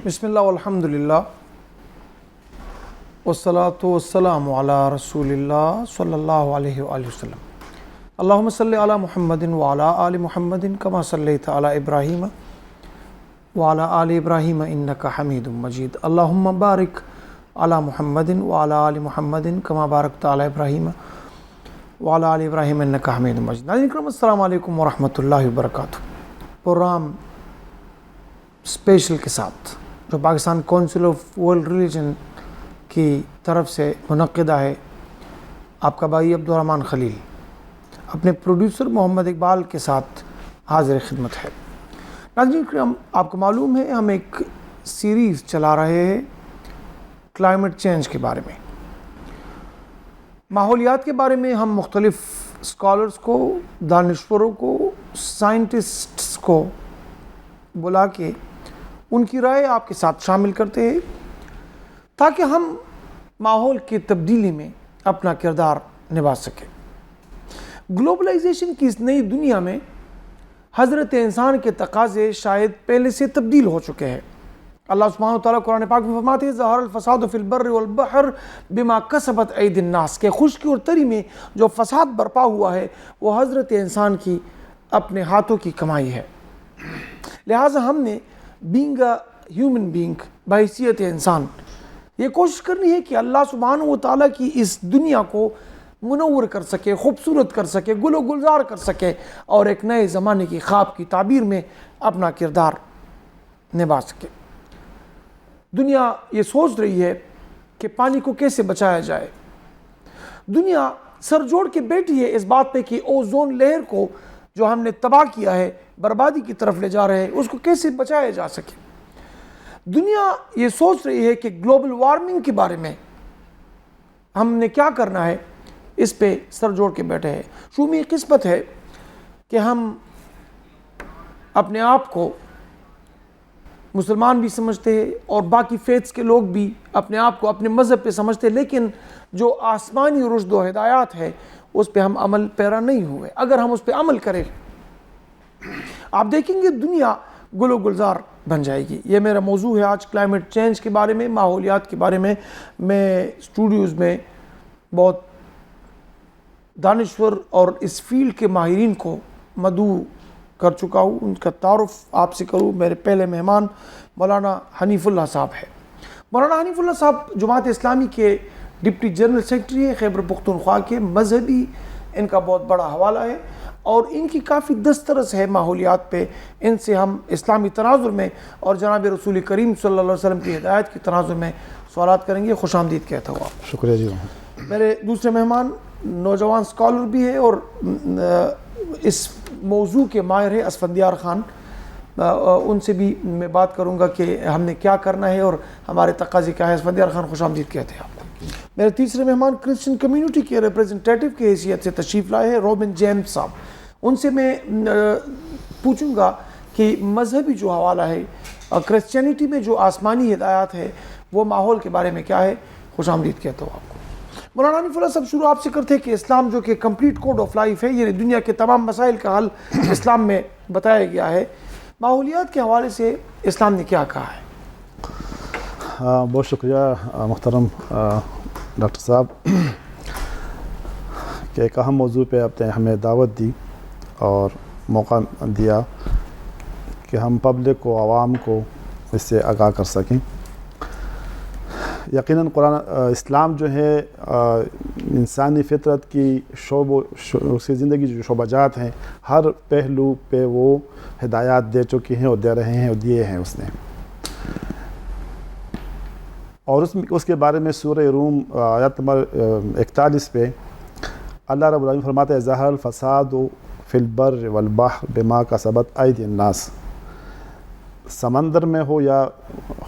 بسم اللہ والحمد للہ والصلاة والسلام علی رسول اللہ صلی اللہ علیہ وآلہ وسلم۔ اللہم صلی علی محمد وعلی آل محمد کما صلیت علی ابراہیم وعلی آل ابراہیم انکا حمید مجید۔ اللہم بارک علی محمد وعلی آل محمد کما بارکت علی ابراہیم وعلی آل ابراہیم انکا حمید مجید۔ ناظرین کرام، السلام علیکم ورحمۃ اللہ وبرکاتہ۔ پروگرام اسپیشل کے ساتھ جو Pakistan council of world religion کی طرف سے منعقدہ ہے، آپ کا بھائی عبدالرحمن خلیل اپنے پروڈیوسر محمد اقبال کے ساتھ حاضر خدمت ہے۔ ناظرین کرام، آپ کو معلوم ہے ہم ایک سیریز چلا رہے ہیں کلائمیٹ چینج کے بارے میں، ماحولیات کے بارے میں۔ ہم مختلف اسکالرز کو، دانشوروں کو، سائنٹسٹس کو بلا کے ان کی رائے آپ کے ساتھ شامل کرتے ہیں تاکہ ہم ماحول کی تبدیلی میں اپنا کردار نبھا سکیں۔ گلوبلائزیشن کی اس نئی دنیا میں حضرت انسان کے تقاضے شاید پہلے سے تبدیل ہو چکے ہیں۔ اللہ سبحانہ وتعالیٰ قرآن پاک میں فرماتے ہیں ظہر الفساد فی البر والبحر بما کسبت ایدی الناس، کہ خشکی اور تری میں جو فساد برپا ہوا ہے وہ حضرت انسان کی اپنے ہاتھوں کی کمائی ہے۔ لہٰذا ہم نے بینگ اے ہیومن بینگ، بحیثیت انسان، یہ کوشش کرنی ہے کہ اللہ سبحانہ وتعالیٰ کی اس دنیا کو منور کر سکے، خوبصورت کر سکے، گل و گلزار کر سکے اور ایک نئے زمانے کی خواب کی تعبیر میں اپنا کردار نبھا سکے۔ دنیا یہ سوچ رہی ہے کہ پانی کو کیسے بچایا جائے۔ دنیا سر جوڑ کے بیٹھی ہے اس بات پہ کہ اوزون لیئر کو جو ہم نے تباہ کیا ہے، بربادی کی طرف لے جا رہے ہیں، اس کو کیسے بچایا جا سکے۔ دنیا یہ سوچ رہی ہے کہ گلوبل وارمنگ کے بارے میں ہم نے کیا کرنا ہے، اس پہ سر جوڑ کے بیٹھے ہیں۔ شومی قسمت ہے کہ ہم اپنے آپ کو مسلمان بھی سمجھتے ہیں اور باقی فیتھس کے لوگ بھی اپنے آپ کو اپنے مذہب پہ سمجھتے ہیں، لیکن جو آسمانی رشد و ہدایات ہے اس پہ ہم عمل پیرا نہیں ہوئے۔ اگر ہم اس پہ عمل کریں، آپ دیکھیں گے دنیا گل و گلزار بن جائے گی۔ یہ میرا موضوع ہے آج، کلائمیٹ چینج کے بارے میں، ماحولیات کے بارے میں۔ میں اسٹوڈیوز میں بہت دانشور اور اس فیلڈ کے ماہرین کو مدعو کر چکا ہوں، ان کا تعارف آپ سے کروں۔ میرے پہلے مہمان مولانا حنیف اللہ صاحب ہے۔ مولانا حنیف اللہ صاحب جماعت اسلامی کے ڈپٹی جنرل سیکرٹری ہے، خیبر پختونخوا کے، مذہبی ان کا بہت بڑا حوالہ ہے اور ان کی کافی دسترس ہے ماحولیات پہ۔ ان سے ہم اسلامی تناظر میں اور جناب رسول کریم صلی اللہ علیہ وسلم کی ہدایت کی تناظر میں سوالات کریں گے۔ خوش آمدید کہتا ہوں آپ۔ شکریہ جی۔ میرے دوسرے مہمان نوجوان اسکالر بھی ہے اور اس موضوع کے ماہر ہے اسفندیار خان، ان سے بھی میں بات کروں گا کہ ہم نے کیا کرنا ہے اور ہمارے تقاضے کیا ہے۔ اسفندیار خان، خوش آمدید کہتے ہیں آپ کو۔ میرے تیسرے مہمان کرسچن کمیونٹی کے ریپرزنٹیٹیو کی حیثیت سے تشریف لائے ہیں روبن جیمز صاحب۔ ان سے میں پوچھوں گا کہ مذہبی جو حوالہ ہے، کرسچینٹی میں جو آسمانی ہدایات ہے، وہ ماحول کے بارے میں کیا ہے۔ خوش آمدید کہتا ہوں آپ کو۔ مولانا حنیف اللہ صاحب، شروع آپ سے کرتے ہیں کہ اسلام جو کہ کمپلیٹ کوڈ آف لائف ہے، یعنی دنیا کے تمام مسائل کا حل اسلام میں بتایا گیا ہے، ماحولیات کے حوالے سے اسلام نے کیا کہا ہے؟ بہت شکریہ محترم ڈاکٹر صاحب کہ ایک اہم موضوع پہ آپ نے ہمیں دعوت دی اور موقع دیا کہ ہم پبلک کو، عوام کو اس سے آگاہ کر سکیں۔ یقیناً قرآن اسلام جو ہے انسانی فطرت کی اس کی زندگی جو شعبہ جات ہیں، ہر پہلو پہ وہ ہدایات دے چکی ہیں اور دے رہے ہیں اور دیے ہیں اس نے۔ اور اس کے بارے میں سورہ روم آیت نمبر 41 پہ اللہ رب العالمین فرماتا ہے ظہر الفساد فی البر والبحر بما کسبت ایدی الناس۔ سمندر میں ہو یا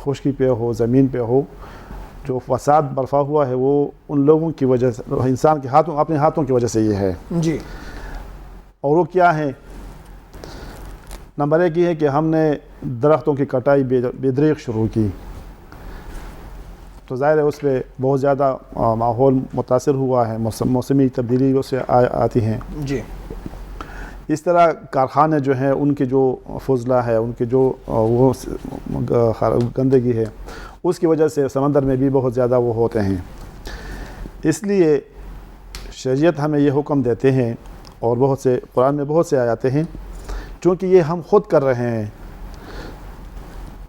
خشکی پہ ہو، زمین پہ ہو، جو فساد برپا ہوا ہے وہ ان لوگوں کی وجہ سے، انسان کے ہاتھوں، اپنے ہاتھوں کی وجہ سے یہ ہے جی۔ اور وہ کیا ہے؟ نمبر ایک یہ ہے کہ ہم نے درختوں کی کٹائی بے دریغ شروع کی، تو ظاہر ہے اس پہ بہت زیادہ ماحول متاثر ہوا ہے، موسمی تبدیلی اس سے آتی ہیں۔ جی۔ اس طرح کارخانے جو ہیں ان کے جو فضلہ ہے، ان کے جو وہ گندگی ہے، اس کی وجہ سے سمندر میں بھی بہت زیادہ وہ ہوتے ہیں۔ اس لیے شریعت ہمیں یہ حکم دیتے ہیں، اور بہت سے قرآن میں بہت سے آیات ہیں، چونکہ یہ ہم خود کر رہے ہیں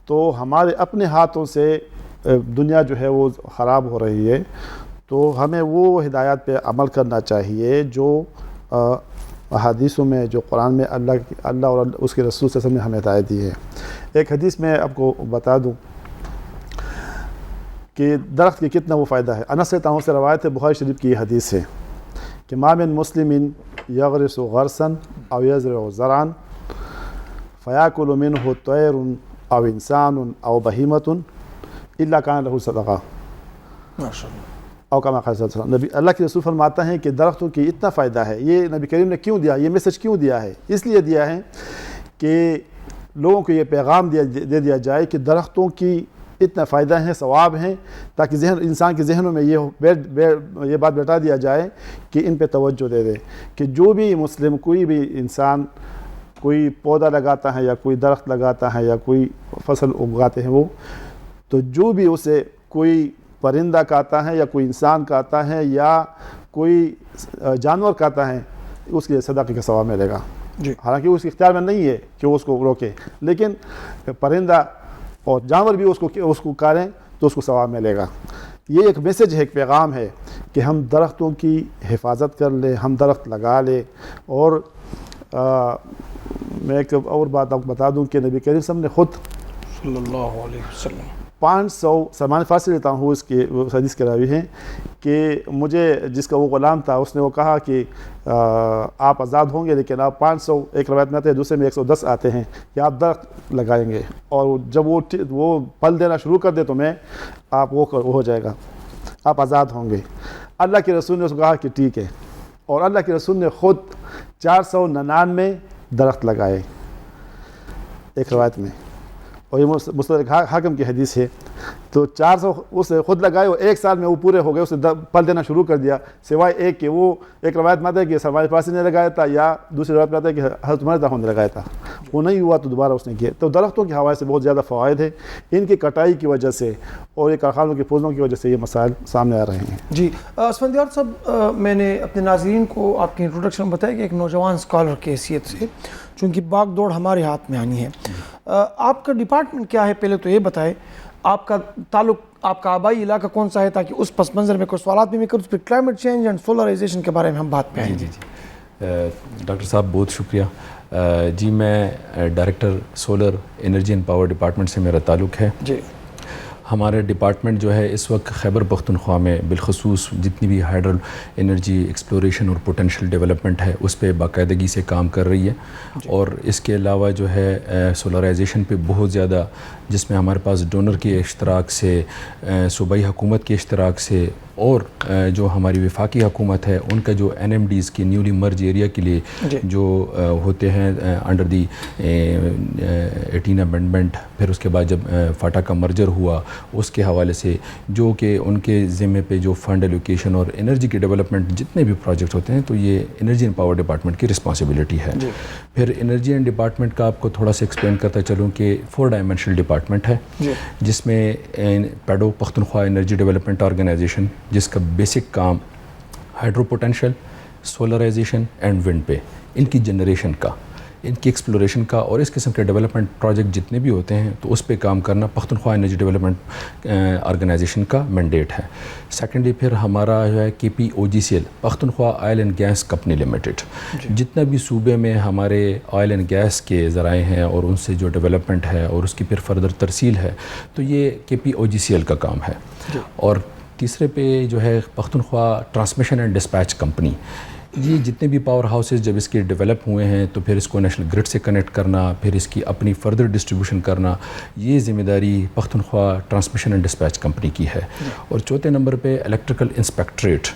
تو ہمارے اپنے ہاتھوں سے دنیا جو ہے وہ خراب ہو رہی ہے، تو ہمیں وہ ہدایات پہ عمل کرنا چاہیے جو احادیثوں میں، جو قرآن میں اللہ اور اس کے رسول صلی اللہ علیہ وسلم نے ہمیں ہدایت دی ہے۔ ایک حدیث میں آپ کو بتا دوں کہ درخت کے کتنا وہ فائدہ ہے۔ انس رضی اللہ عنہ سے روایت ہے، بخاری شریف کی یہ حدیث ہے کہ ما من مسلم یغرس غرسا او یزرع زرعا فیاکل منہ طیر او انسان او بہیمۃ الا کان لہ صدقہ او کما قال صلی اللہ علیہ وسلم۔ نبی اللہ کے رسول فرماتا ہے کہ درختوں کی اتنا فائدہ ہے۔ یہ نبی کریم نے کیوں دیا، یہ میسج کیوں دیا ہے؟ اس لیے دیا ہے کہ لوگوں کو یہ پیغام دے دیا جائے کہ درختوں کی اتنا فائدہ ہیں، ثواب ہیں، تاکہ انسان کے ذہنوں میں یہ بات بیٹھا دیا جائے کہ ان پہ توجہ دے دے کہ جو بھی مسلم، کوئی بھی انسان کوئی پودا لگاتا ہے یا کوئی درخت لگاتا ہے یا کوئی فصل اگاتے ہیں، وہ تو جو بھی اسے کوئی پرندہ کاتا ہے یا کوئی انسان کاتا ہے یا کوئی جانور کاتا ہے، اس کے صدقے کا ثواب ملے گا۔ حالانکہ اس کے اختیار میں نہیں ہے کہ وہ اس کو روکے، لیکن پرندہ اور جانور بھی اس کو کاریں تو اس کو ثواب ملے گا۔ یہ ایک میسج ہے، ایک پیغام ہے کہ ہم درختوں کی حفاظت کر لیں، ہم درخت لگا لیں۔ اور میں ایک اور بات آپ کو بتا دوں کہ نبی کریم صلی اللہ علیہ وسلم نے خود صلی اللہ علیہ وسلم 500 سلمان فارسی لیتا ہوں، اس کے حدیث کے راوی ہیں کہ مجھے جس کا وہ غلام تھا اس نے وہ کہا کہ آپ آزاد ہوں گے، لیکن آپ 500 ایک روایت میں آتے ہیں، دوسرے میں 110 آتے ہیں کہ آپ درخت لگائیں گے، اور جب وہ پھل دینا شروع کر دے تو میں آپ وہ ہو جائے گا، آپ آزاد ہوں گے۔ اللہ کے رسول نے اس کو کہا کہ ٹھیک ہے، اور اللہ کے رسول نے خود 499 درخت لگائے ایک روایت میں، اور یہ مستدرک حاکم کی حدیث ہے۔ تو 400 اس خود لگائے، اور ایک سال میں وہ پورے ہو گئے، اسے پھل دینا شروع کر دیا، سوائے ایک کہ وہ ایک روایت میں آتا ہے کہ سلمان فارسی نے لگایا تھا، یا دوسری روایت میں آتا ہے کہ حضرت عمر رضی اللہ عنہ نے لگایا تھا، وہ نہیں ہوا تو دوبارہ اس نے کیا۔ تو درختوں کے حوالے سے بہت زیادہ فوائد ہیں، ان کی کٹائی کی وجہ سے اور یہ کارخانوں کے فضلوں کی وجہ سے یہ مسائل سامنے آ رہے ہیں۔ جی اسفندیار صاحب، میں نے اپنے ناظرین کو آپ کی انٹروڈکشن میں بتایا کہ ایک نوجوان اسکالر کی حیثیت سے، چونکہ باغ دوڑ ہمارے ہاتھ میں آنی ہے، آپ کا ڈپارٹمنٹ کیا ہے؟ پہلے تو یہ بتائیں آپ کا تعلق، آپ کا آبائی علاقہ کون سا ہے، تاکہ اس پس منظر میں کوئی سوالات بھی میں کروں، پھر کلائمیٹ چینج اینڈ سولرائزیشن کے بارے میں ہم بات پہ آئیں گے۔ ڈاکٹر صاحب بہت شکریہ۔ جی میں director solar energy and power department سے میرا تعلق ہے۔ جی ہمارا ڈپارٹمنٹ جو ہے اس وقت خیبر پختونخوا میں بالخصوص جتنی بھی ہائیڈرل انرجی ایکسپلوریشن اور پوٹینشیل ڈیولپمنٹ ہے اس پہ باقاعدگی سے کام کر رہی ہے، اور اس کے علاوہ جو ہے سولرائزیشن پہ بہت زیادہ، جس میں ہمارے پاس ڈونر کے اشتراک سے، صوبائی حکومت کے اشتراک سے، اور جو ہماری وفاقی حکومت ہے ان کا جو NMDs کی نیولی مرج ایریا کے لیے جو ہوتے ہیں انڈر دی 18 امینڈمنٹ، پھر اس کے بعد جب فاٹا کا مرجر ہوا اس کے حوالے سے، جو کہ ان کے ذمے پہ جو فنڈ ایلوکیشن اور انرجی کے ڈیولپمنٹ جتنے بھی پروجیکٹ ہوتے ہیں، تو یہ انرجی اینڈ پاور ڈپارٹمنٹ کی رسپانسبلٹی ہے۔ پھر انرجی اینڈ ڈپارٹمنٹ کا آپ کو تھوڑا سا ایکسپلین کرتا چلوں کہ 4 ڈائمینشنل ڈپارٹمنٹ ہے، جس میں PEDO Pakhtunkhwa energy development organization, جس کا بیسک کام hydro potential, solarization and wind پہ، ان کی جنریشن کا، ان کی ایکسپلوریشن کا، اور اس قسم کے ڈیولپمنٹ پروجیکٹ جتنے بھی ہوتے ہیں تو اس پہ کام کرنا پختونخوا انرجی ڈیولپمنٹ آرگنائزیشن کا مینڈیٹ ہے۔ سیکنڈلی پھر ہمارا جو ہے KPOGCL، Pakhtunkhwa oil and gas company limited, جتنا بھی صوبے میں ہمارے آئل اینڈ گیس کے ذرائع ہیں اور ان سے جو ڈیولپمنٹ ہے اور اس کی پھر فردر ترسیل ہے، تو یہ KPOGCL کا کام ہے۔ اور تیسرے پہ جو ہے Pakhtunkhwa transmission and dispatch company, یہ جتنے بھی پاور ہاؤسز جب اس کے ڈیولپ ہوئے ہیں تو پھر اس کو نیشنل گرڈ سے کنیکٹ کرنا، پھر اس کی اپنی فردر ڈسٹریبیوشن کرنا، یہ ذمہ داری Pakhtunkhwa transmission and dispatch company کی ہے۔ اور چوتھے نمبر پہ الیکٹریکل انسپیکٹریٹ،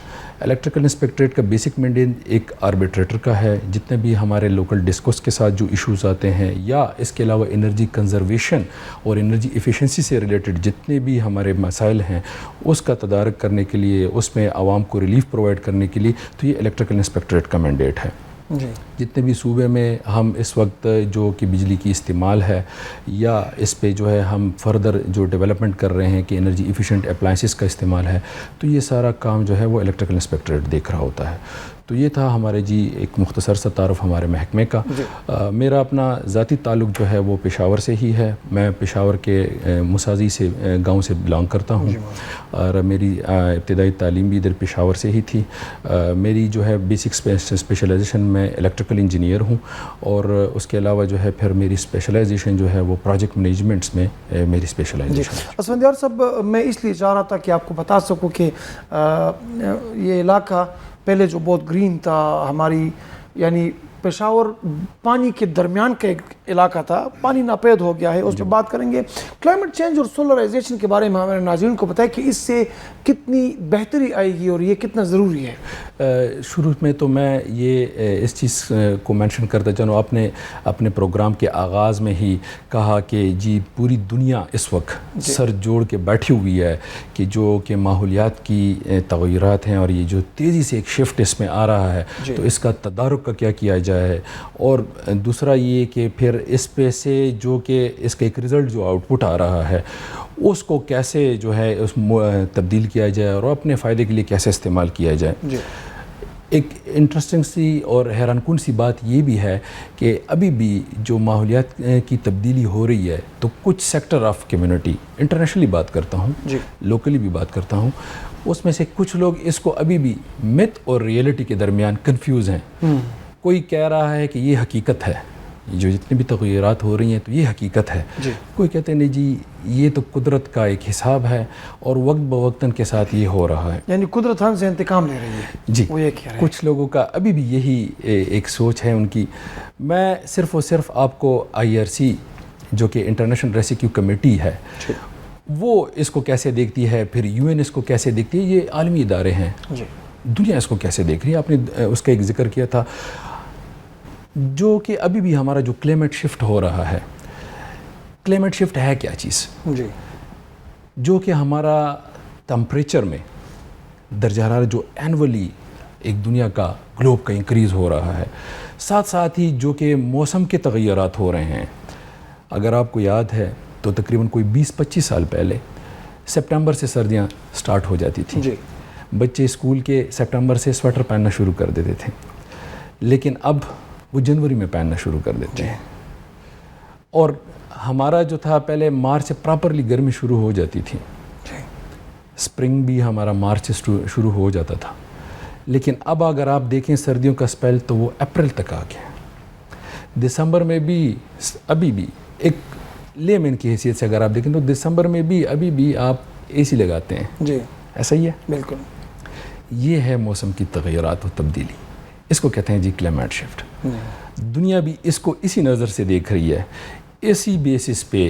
الیکٹریکل انسپیکٹریٹ کا بیسک مینڈیٹ ایک آربیٹریٹر کا ہے، جتنے بھی ہمارے لوکل ڈسکوس کے ساتھ جو ایشوز آتے ہیں، یا اس کے علاوہ انرجی کنزرویشن اور انرجی ایفیشنسی سے ریلیٹڈ جتنے بھی ہمارے مسائل ہیں اس کا تدارک کرنے کے لیے، اس میں عوام کو ریلیف پرووائڈ کرنے کے لیے، تو یہ الیکٹریکل انسپیکٹریٹ کا مینڈیٹ ہے۔ جتنے بھی صوبے میں ہم اس وقت جو کہ بجلی کی استعمال ہے یا اس پہ جو ہے ہم فردر جو ڈیولپمنٹ کر رہے ہیں کہ انرجی ایفیشینٹ اپلائنسز کا استعمال ہے، تو یہ سارا کام جو ہے وہ الیکٹریکل انسپیکٹریٹ دیکھ رہا ہوتا ہے. تو یہ تھا ہمارے جی ایک مختصر سا تعارف ہمارے محکمے کا. میرا اپنا ذاتی تعلق جو ہے وہ پشاور سے ہی ہے. میں پشاور کے مسازی سے گاؤں سے بلانگ کرتا ہوں اور میری ابتدائی تعلیم بھی ادھر پشاور سے ہی تھی. میری جو ہے بیسک اسپیشلائزیشن میں الیکٹریکل انجینئر ہوں اور اس کے علاوہ جو ہے پھر میری اسپیشلائزیشن جو ہے وہ پروجیکٹ مینجمنٹس میں میری اسپیشلائزیشن. اسفندیار صاحب، میں اس لیے چاہ رہا تھا کہ آپ کو بتا سکوں کہ یہ علاقہ پہلے جو بہت گرین تھا، ہماری یعنی پشاور پانی کے درمیان کا ایک علاقہ تھا، پانی ناپید ہو گیا ہے، اس پہ بات کریں گے. کلائمیٹ چینج اور سولرائزیشن کے بارے میں ہمارے ناظرین کو بتائیں کہ اس سے کتنی بہتری آئے گی اور یہ کتنا ضروری ہے. شروع میں تو میں یہ اس چیز کو مینشن کرتا چاہوں، آپ نے اپنے پروگرام کے آغاز میں ہی کہا کہ جی پوری دنیا اس وقت سر جوڑ کے بیٹھی ہوئی ہے کہ جو کہ ماحولیات کی تغیرات ہیں اور یہ جو تیزی سے ایک شفٹ اس میں آ رہا ہے تو اس کا تدارک کا کیا کیا جائے، اور دوسرا یہ کہ پھر اس پہ سے جو کہ اس کا ایک رزلٹ جو آؤٹ پٹ آ رہا ہے اس کو کیسے جو ہے اس تبدیل کیا جائے اور اپنے فائدے کے لیے کیسے استعمال کیا جائے. ایک انٹرسٹنگ سی اور حیران کن سی بات یہ بھی ہے کہ ابھی بھی جو ماحولیات کی تبدیلی ہو رہی ہے تو کچھ سیکٹر آف کمیونٹی، انٹرنیشنلی بات کرتا ہوں، لوکلی بھی بات کرتا ہوں، اس میں سے کچھ لوگ اس کو ابھی بھی میتھ اور ریئلٹی کے درمیان کنفیوز ہیں. کوئی کہہ رہا ہے کہ یہ حقیقت ہے، جو جتنی بھی تغیرات ہو رہی ہیں تو یہ حقیقت ہے. کوئی کہتے ہیں نہیں جی یہ تو قدرت کا ایک حساب ہے اور وقت بوقتاً کے ساتھ یہ ہو رہا ہے، یعنی قدرت ہم سے انتقام لے رہی ہے. جی وہ یہ کہہ رہے ہیں. کچھ لوگوں کا ابھی بھی یہی ایک سوچ ہے ان کی. میں صرف اور صرف آپ کو IRC جو کہ انٹرنیشنل ریسکیو کمیٹی ہے وہ اس کو کیسے دیکھتی ہے، پھر UN اس کو کیسے دیکھتی ہے، یہ عالمی ادارے ہیں. دنیا اس کو کیسے دیکھ رہی ہے، آپ نے اس کا ایک ذکر کیا تھا. جو کہ ابھی بھی ہمارا جو کلائمیٹ شفٹ ہو رہا ہے، کلائمیٹ شفٹ ہے کیا چیز؟ جو کہ ہمارا ٹمپریچر میں درجہ حرارت جو اینولی ایک دنیا کا گلوب کا انکریز ہو رہا ہے، ساتھ ساتھ ہی جو کہ موسم کے تغیرات ہو رہے ہیں. اگر آپ کو یاد ہے تو تقریباً کوئی 20-25 سال پہلے سپٹمبر سے سردیاں سٹارٹ ہو جاتی تھیں. بچے اسکول کے سپٹمبر سے سویٹر پہننا شروع کر دیتے تھے، لیکن اب وہ جنوری میں پہننا شروع کر دیتے ہیں. اور ہمارا جو تھا پہلے مارچ سے پراپرلی گرمی شروع ہو جاتی تھی، سپرنگ بھی ہمارا مارچ سے شروع ہو جاتا تھا. لیکن اب اگر آپ دیکھیں سردیوں کا سپیل تو وہ اپریل تک آ گیا. دسمبر میں بھی ابھی بھی ایک لے مین کی حیثیت سے اگر آپ دیکھیں تو دسمبر میں بھی ابھی بھی آپ AC لگاتے ہیں. ایسا ہی ہے. بالکل. یہ ہے موسم کی تغیرات و تبدیلی، اس کو کہتے ہیں جی کلائمیٹ شفٹ. دنیا بھی اس کو اسی نظر سے دیکھ رہی ہے. اسی بیسس پہ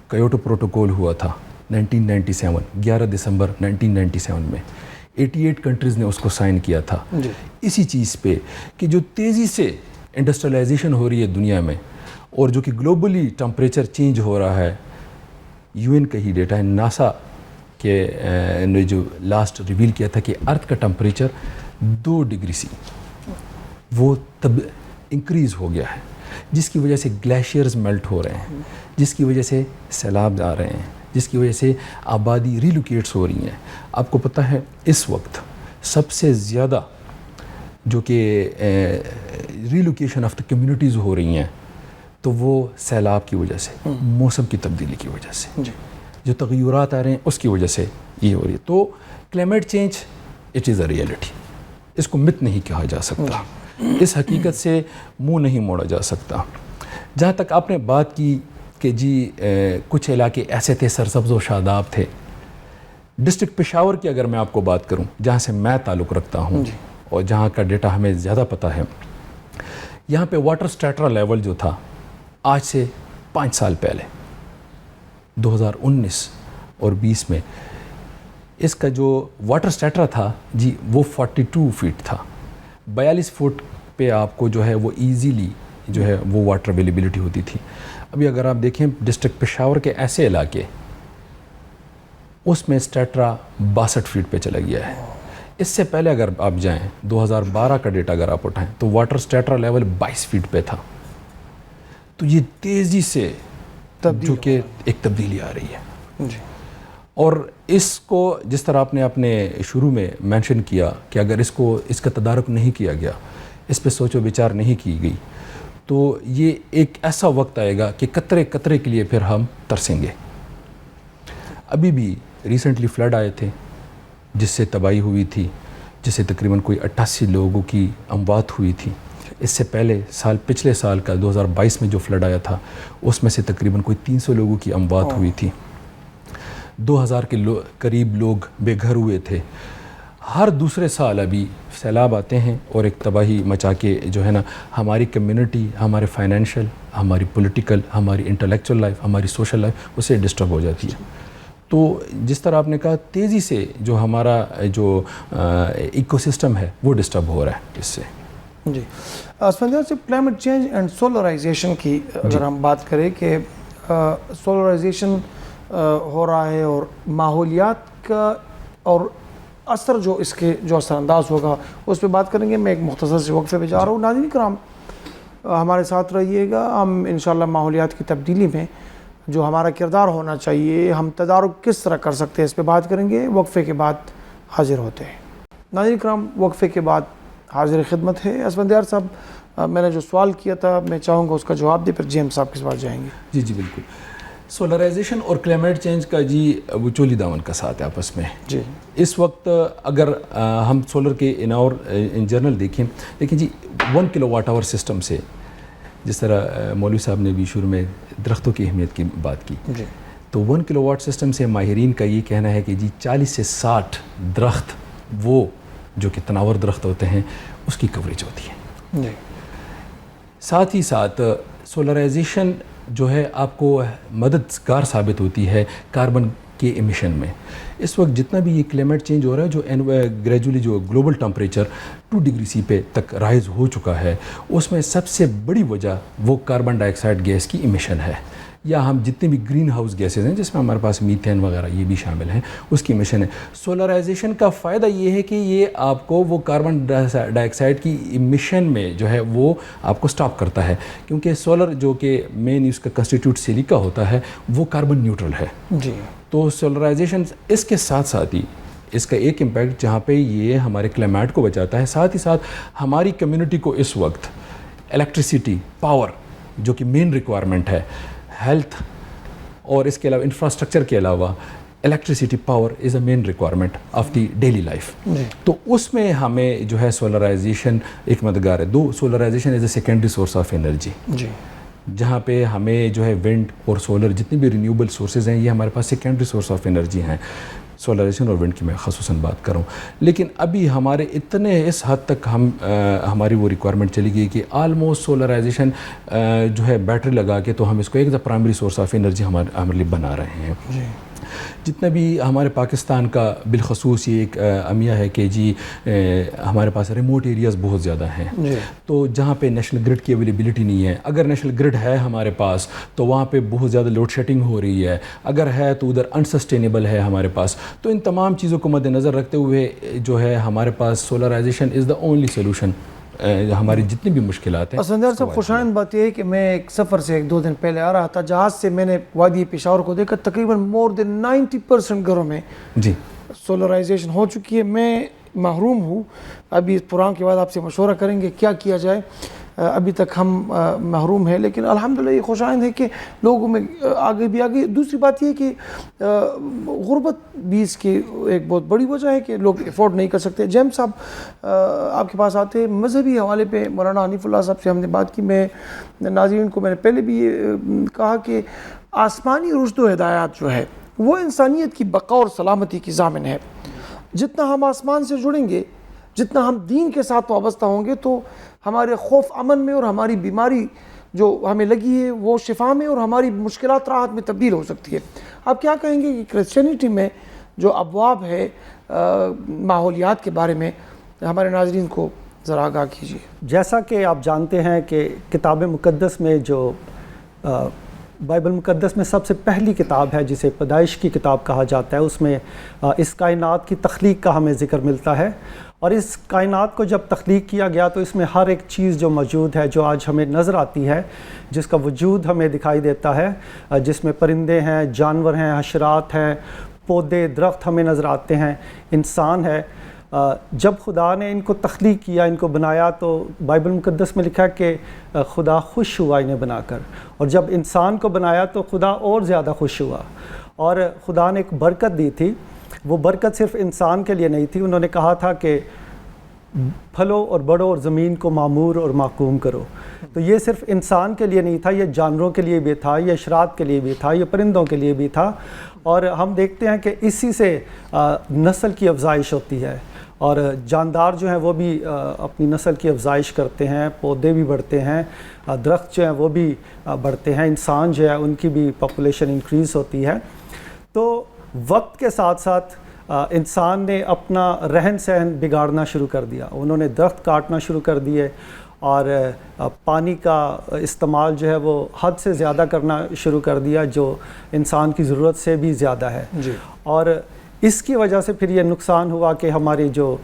کیوٹو پروٹوکول ہوا تھا 1997 11 دسمبر 1997 میں 88 کنٹریز نے اس کو سائن کیا تھا. اسی چیز پہ کہ جو تیزی سے انڈسٹریلائزیشن ہو رہی ہے دنیا میں اور جو کہ گلوبلی ٹمپریچر چینج ہو رہا ہے. UN کا ہی ڈیٹا ہے، ناسا کے نے جو لاسٹ ریویل کیا تھا کہ ارتھ کا ٹمپریچر 2 ڈگری سی وہ تب انکریز ہو گیا ہے، جس کی وجہ سے گلیشیئرز میلٹ ہو رہے ہیں، جس کی وجہ سے سیلاب آ رہے ہیں، جس کی وجہ سے آبادی ریلوکیٹس ہو رہی ہیں. آپ کو پتہ ہے اس وقت سب سے زیادہ جو کہ relocation of the communities who رہی ہیں تو وہ سیلاب کی وجہ سے، موسم کی تبدیلی کی وجہ سے، جو تغیرات آ رہے ہیں اس کی وجہ سے یہ ہو رہی ہے. تو climate change it is a reality, اس کو مت نہیں کہا جا سکتا، اس حقیقت سے منہ نہیں موڑا جا سکتا. جہاں تک آپ نے بات کی کہ جی کچھ علاقے ایسے تھے سرسبز و شاداب تھے، ڈسٹرکٹ پشاور کی اگر میں آپ کو بات کروں جہاں سے میں تعلق رکھتا ہوں اور جہاں کا ڈیٹا ہمیں زیادہ پتہ ہے، یہاں پہ واٹر سٹیٹرا لیول جو تھا آج سے 5 سال پہلے 2019 اور 20 میں اس کا جو واٹر سٹیٹرا تھا جی وہ 42 فٹ تھا. 42 فٹ پہ آپ کو جو ہے وہ ایزیلی جو ہے وہ واٹر اویلیبلٹی ہوتی تھی. ابھی اگر آپ دیکھیں ڈسٹرکٹ پشاور کے ایسے علاقے اس میں سٹیٹرا 62 فٹ پہ چلا گیا ہے. اس سے پہلے اگر آپ جائیں 2012 کا ڈیٹا اگر آپ اٹھائیں تو واٹر اسٹیٹرا لیول 22 فیٹ پہ تھا. تو یہ تیزی سے جو کہ ایک تبدیلی آ رہی ہے. جی. اور اس کو جس طرح آپ نے اپنے شروع میں مینشن کیا کہ اگر اس کا تدارک نہیں کیا گیا, اس پہ سوچ و بچار نہیں کی گئی, تو یہ ایک ایسا وقت آئے گا کہ قطرے قطرے کے لیے پھر ہم ترسیں گے. ابھی بھی ریسنٹلی فلڈ آئے تھے جس سے تباہی ہوئی تھی, جس سے تقریباً کوئی 88 لوگوں کی اموات ہوئی تھی. اس سے پہلے پچھلے سال کا 2022 میں جو فلڈ آیا تھا اس میں سے تقریباً کوئی 300 لوگوں کی اموات ہوئی تھی. 2000 کے قریب لوگ بے گھر ہوئے تھے. ہر دوسرے سال ابھی سیلاب آتے ہیں اور ایک تباہی مچا کے جو ہے نا ہماری کمیونٹی, ہمارے فائنینشیل, ہماری پولیٹیکل, ہماری انٹلیکچوئل لائف, ہماری سوشل لائف اسے ڈسٹرب ہو جاتی ہے. تو جس طرح آپ نے کہا تیزی سے جو ہمارا جو ایکو سسٹم ہے وہ ڈسٹرب ہو رہا ہے اس سے. جی. اسفندیار سے کلائمیٹ چینج اینڈ سولرائزیشن کی اگر ہم بات کریں کہ سولرائزیشن ہو رہا ہے اور ماحولیات کا اور اثر جو اس کے جو اثر انداز ہوگا اس پہ بات کریں گے. میں ایک مختصر سے وقفے پہ جا رہا ہوں. ناظرین کرام ہمارے ساتھ رہیے گا. ہم انشاءاللہ ماحولیات کی تبدیلی میں جو ہمارا کردار ہونا چاہیے, ہم تدارک کس طرح کر سکتے ہیں, اس پہ بات کریں گے. وقفے کے بعد حاضر ہوتے ہیں. ناظرین کرام وقفے کے بعد حاضر خدمت ہے. اسفندیار صاحب میں نے جو سوال کیا تھا میں چاہوں گا اس کا جواب دے, پھر جی ایم صاحب کے پاس جائیں گے. جی بالکل. سولرائزیشن اور کلائمیٹ چینج کا جی وہ چولی دامن کا ساتھ ہے آپس میں. جی. اس وقت اگر ہم سولر کے ان جنرل دیکھیں جی 1 کلو واٹ آور سسٹم سے, جس طرح مولوی صاحب نے بھی شروع میں درختوں کی اہمیت کی بات کی, جی, تو 1 کلو واٹ سسٹم سے ماہرین کا یہ کہنا ہے کہ جی 40 سے 60 درخت وہ جو کہ تناور درخت ہوتے ہیں اس کی کوریج ہوتی ہے. جی. ساتھ ہی ساتھ سولرائزیشن جو ہے آپ کو مددگار ثابت ہوتی ہے کاربن کے ایمیشن میں. اس وقت جتنا بھی یہ کلائمیٹ چینج ہو رہا ہے, جو گریجولی جو گلوبل ٹمپریچر 2 ڈگری سی پہ تک رائز ہو چکا ہے, اس میں سب سے بڑی وجہ وہ کاربن ڈائی آکسائڈ گیس کی ایمیشن ہے, یا ہم جتنے بھی گرین ہاؤس گیسز ہیں جس میں ہمارے پاس میتھین وغیرہ یہ بھی شامل ہیں اس کی ایمیشن ہے. سولرائزیشن کا فائدہ یہ ہے کہ یہ آپ کو وہ کاربن ڈائی آکسائڈ کی ایمیشن میں جو ہے وہ آپ کو سٹاپ کرتا ہے, کیونکہ سولر جو کہ مین اس کا کنسٹیٹیوٹ سیلیکا ہوتا ہے وہ کاربن نیوٹرل ہے. جی. تو سولرائزیشن اس کے ساتھ ساتھ ہی اس کا ایک امپیکٹ جہاں پہ یہ ہمارے کلائمیٹ کو بچاتا ہے, ساتھ ہی ساتھ ہماری کمیونٹی کو اس وقت الیکٹریسٹی پاور جو کہ مین ریکوائرمنٹ ہے, ہیلتھ اور اس کے علاوہ انفراسٹرکچر کے علاوہ electricity power is a main requirement of the daily life. تو اس میں ہمیں جو ہے سولرائزیشن ایک مددگار ہے. Solarisation is a secondary source of energy, جہاں پہ ہمیں جو ہے ونڈ اور سولر جتنی بھی رینیوبل سورسز ہیں یہ ہمارے پاس سیکنڈری سورس آف انرجی ہیں. سولرائزیشن اور ونڈ کی میں خصوصاً بات کروں, لیکن ابھی ہمارے اتنے اس حد تک ہماری وہ ریکوائرمنٹ چلی گئی کہ آلموسٹ سولرائزیشن جو ہے بیٹری لگا کے تو ہم اس کو ایک پرائمری سورس آف انرجی ہمارے لیے بنا رہے ہیں. جتنا بھی ہمارے پاکستان کا بالخصوص یہ ایک امیہ ہے کہ جی ہمارے پاس ریموٹ ایریاز بہت زیادہ ہیں, تو جہاں پہ نیشنل گرڈ کی اویلیبلٹی نہیں ہے. اگر نیشنل گرڈ ہے ہمارے پاس تو وہاں پہ بہت زیادہ لوڈ شیڈنگ ہو رہی ہے, اگر ہے تو ادھر انسسٹینیبل ہے ہمارے پاس. تو ان تمام چیزوں کو مد نظر رکھتے ہوئے جو ہے ہمارے پاس solarization is the only solution ہماری جتنی بھی مشکلات ہیں. اسفندیار صاحب خوشائند بات یہ ہے کہ میں ایک سفر سے 1-2 دن پہلے آ رہا تھا, جہاز سے میں نے وادی پشاور کو دیکھا, تقریباً مور دین 90% گھروں میں جی سولرائزیشن ہو چکی ہے. میں محروم ہوں. ابھی اس پروگرام کے بعد آپ سے مشورہ کریں گے کیا کیا جائے. ابھی تک ہم محروم ہیں, لیکن الحمدللہ یہ خوشائند ہے کہ لوگوں میں آگے بھی آگے. دوسری بات یہ کہ غربت بھی اس کی ایک بہت بڑی وجہ ہے کہ لوگ افورڈ نہیں کر سکتے. جیم صاحب آپ کے پاس آتے ہیں, مذہبی حوالے پہ مولانا حنیف اللہ صاحب سے ہم نے بات کی. میں ناظرین کو میں نے پہلے بھی یہ کہا کہ آسمانی رشد و ہدایات جو ہے وہ انسانیت کی بقا اور سلامتی کی ضامن ہے. جتنا ہم آسمان سے جڑیں گے, جتنا ہم دین کے ساتھ وابستہ ہوں گے, تو ہمارے خوف امن میں اور ہماری بیماری جو ہمیں لگی ہے وہ شفا میں اور ہماری مشکلات راحت میں تبدیل ہو سکتی ہے. آپ کیا کہیں گے کہ کرسچینٹی میں جو ابواب ہے ماحولیات کے بارے میں ہمارے ناظرین کو ذرا آگاہ کیجیے. جیسا کہ آپ جانتے ہیں کہ کتاب مقدس میں جو بائبل مقدس میں سب سے پہلی کتاب ہے جسے پیدائش کی کتاب کہا جاتا ہے، اس میں اس کائنات کی تخلیق کا ہمیں ذکر ملتا ہے، اور اس کائنات کو جب تخلیق کیا گیا تو اس میں ہر ایک چیز جو موجود ہے، جو آج ہمیں نظر آتی ہے، جس کا وجود ہمیں دکھائی دیتا ہے، جس میں پرندے ہیں، جانور ہیں، حشرات ہیں، پودے، درخت ہمیں نظر آتے ہیں، انسان ہے، جب خدا نے ان کو تخلیق کیا، ان کو بنایا، تو بائبل مقدس میں لکھا ہے کہ خدا خوش ہوا انہیں بنا کر، اور جب انسان کو بنایا تو خدا اور زیادہ خوش ہوا، اور خدا نے ایک برکت دی تھی۔ وہ برکت صرف انسان کے لیے نہیں تھی، انہوں نے کہا تھا کہ پھلو اور بڑھو اور زمین کو معمور اور محکوم کرو۔ تو یہ صرف انسان کے لیے نہیں تھا، یہ جانوروں کے لیے بھی تھا، یہ اشرات کے لیے بھی تھا، یہ پرندوں کے لیے بھی تھا، اور ہم دیکھتے ہیں کہ اسی سے نسل کی افزائش ہوتی ہے، اور جاندار جو ہیں وہ بھی اپنی نسل کی افزائش کرتے ہیں، پودے بھی بڑھتے ہیں، درخت جو ہیں وہ بھی بڑھتے ہیں، انسان جو ہے ان کی بھی پاپولیشن انکریز ہوتی ہے۔ تو وقت کے ساتھ ساتھ انسان نے اپنا رہن سہن بگاڑنا شروع کر دیا، انہوں نے درخت کاٹنا شروع کر دیے، اور پانی کا استعمال جو ہے وہ حد سے زیادہ کرنا شروع کر دیا، جو انسان کی ضرورت سے بھی زیادہ ہے، اور اس کی وجہ سے پھر یہ نقصان ہوا کہ ہماری جو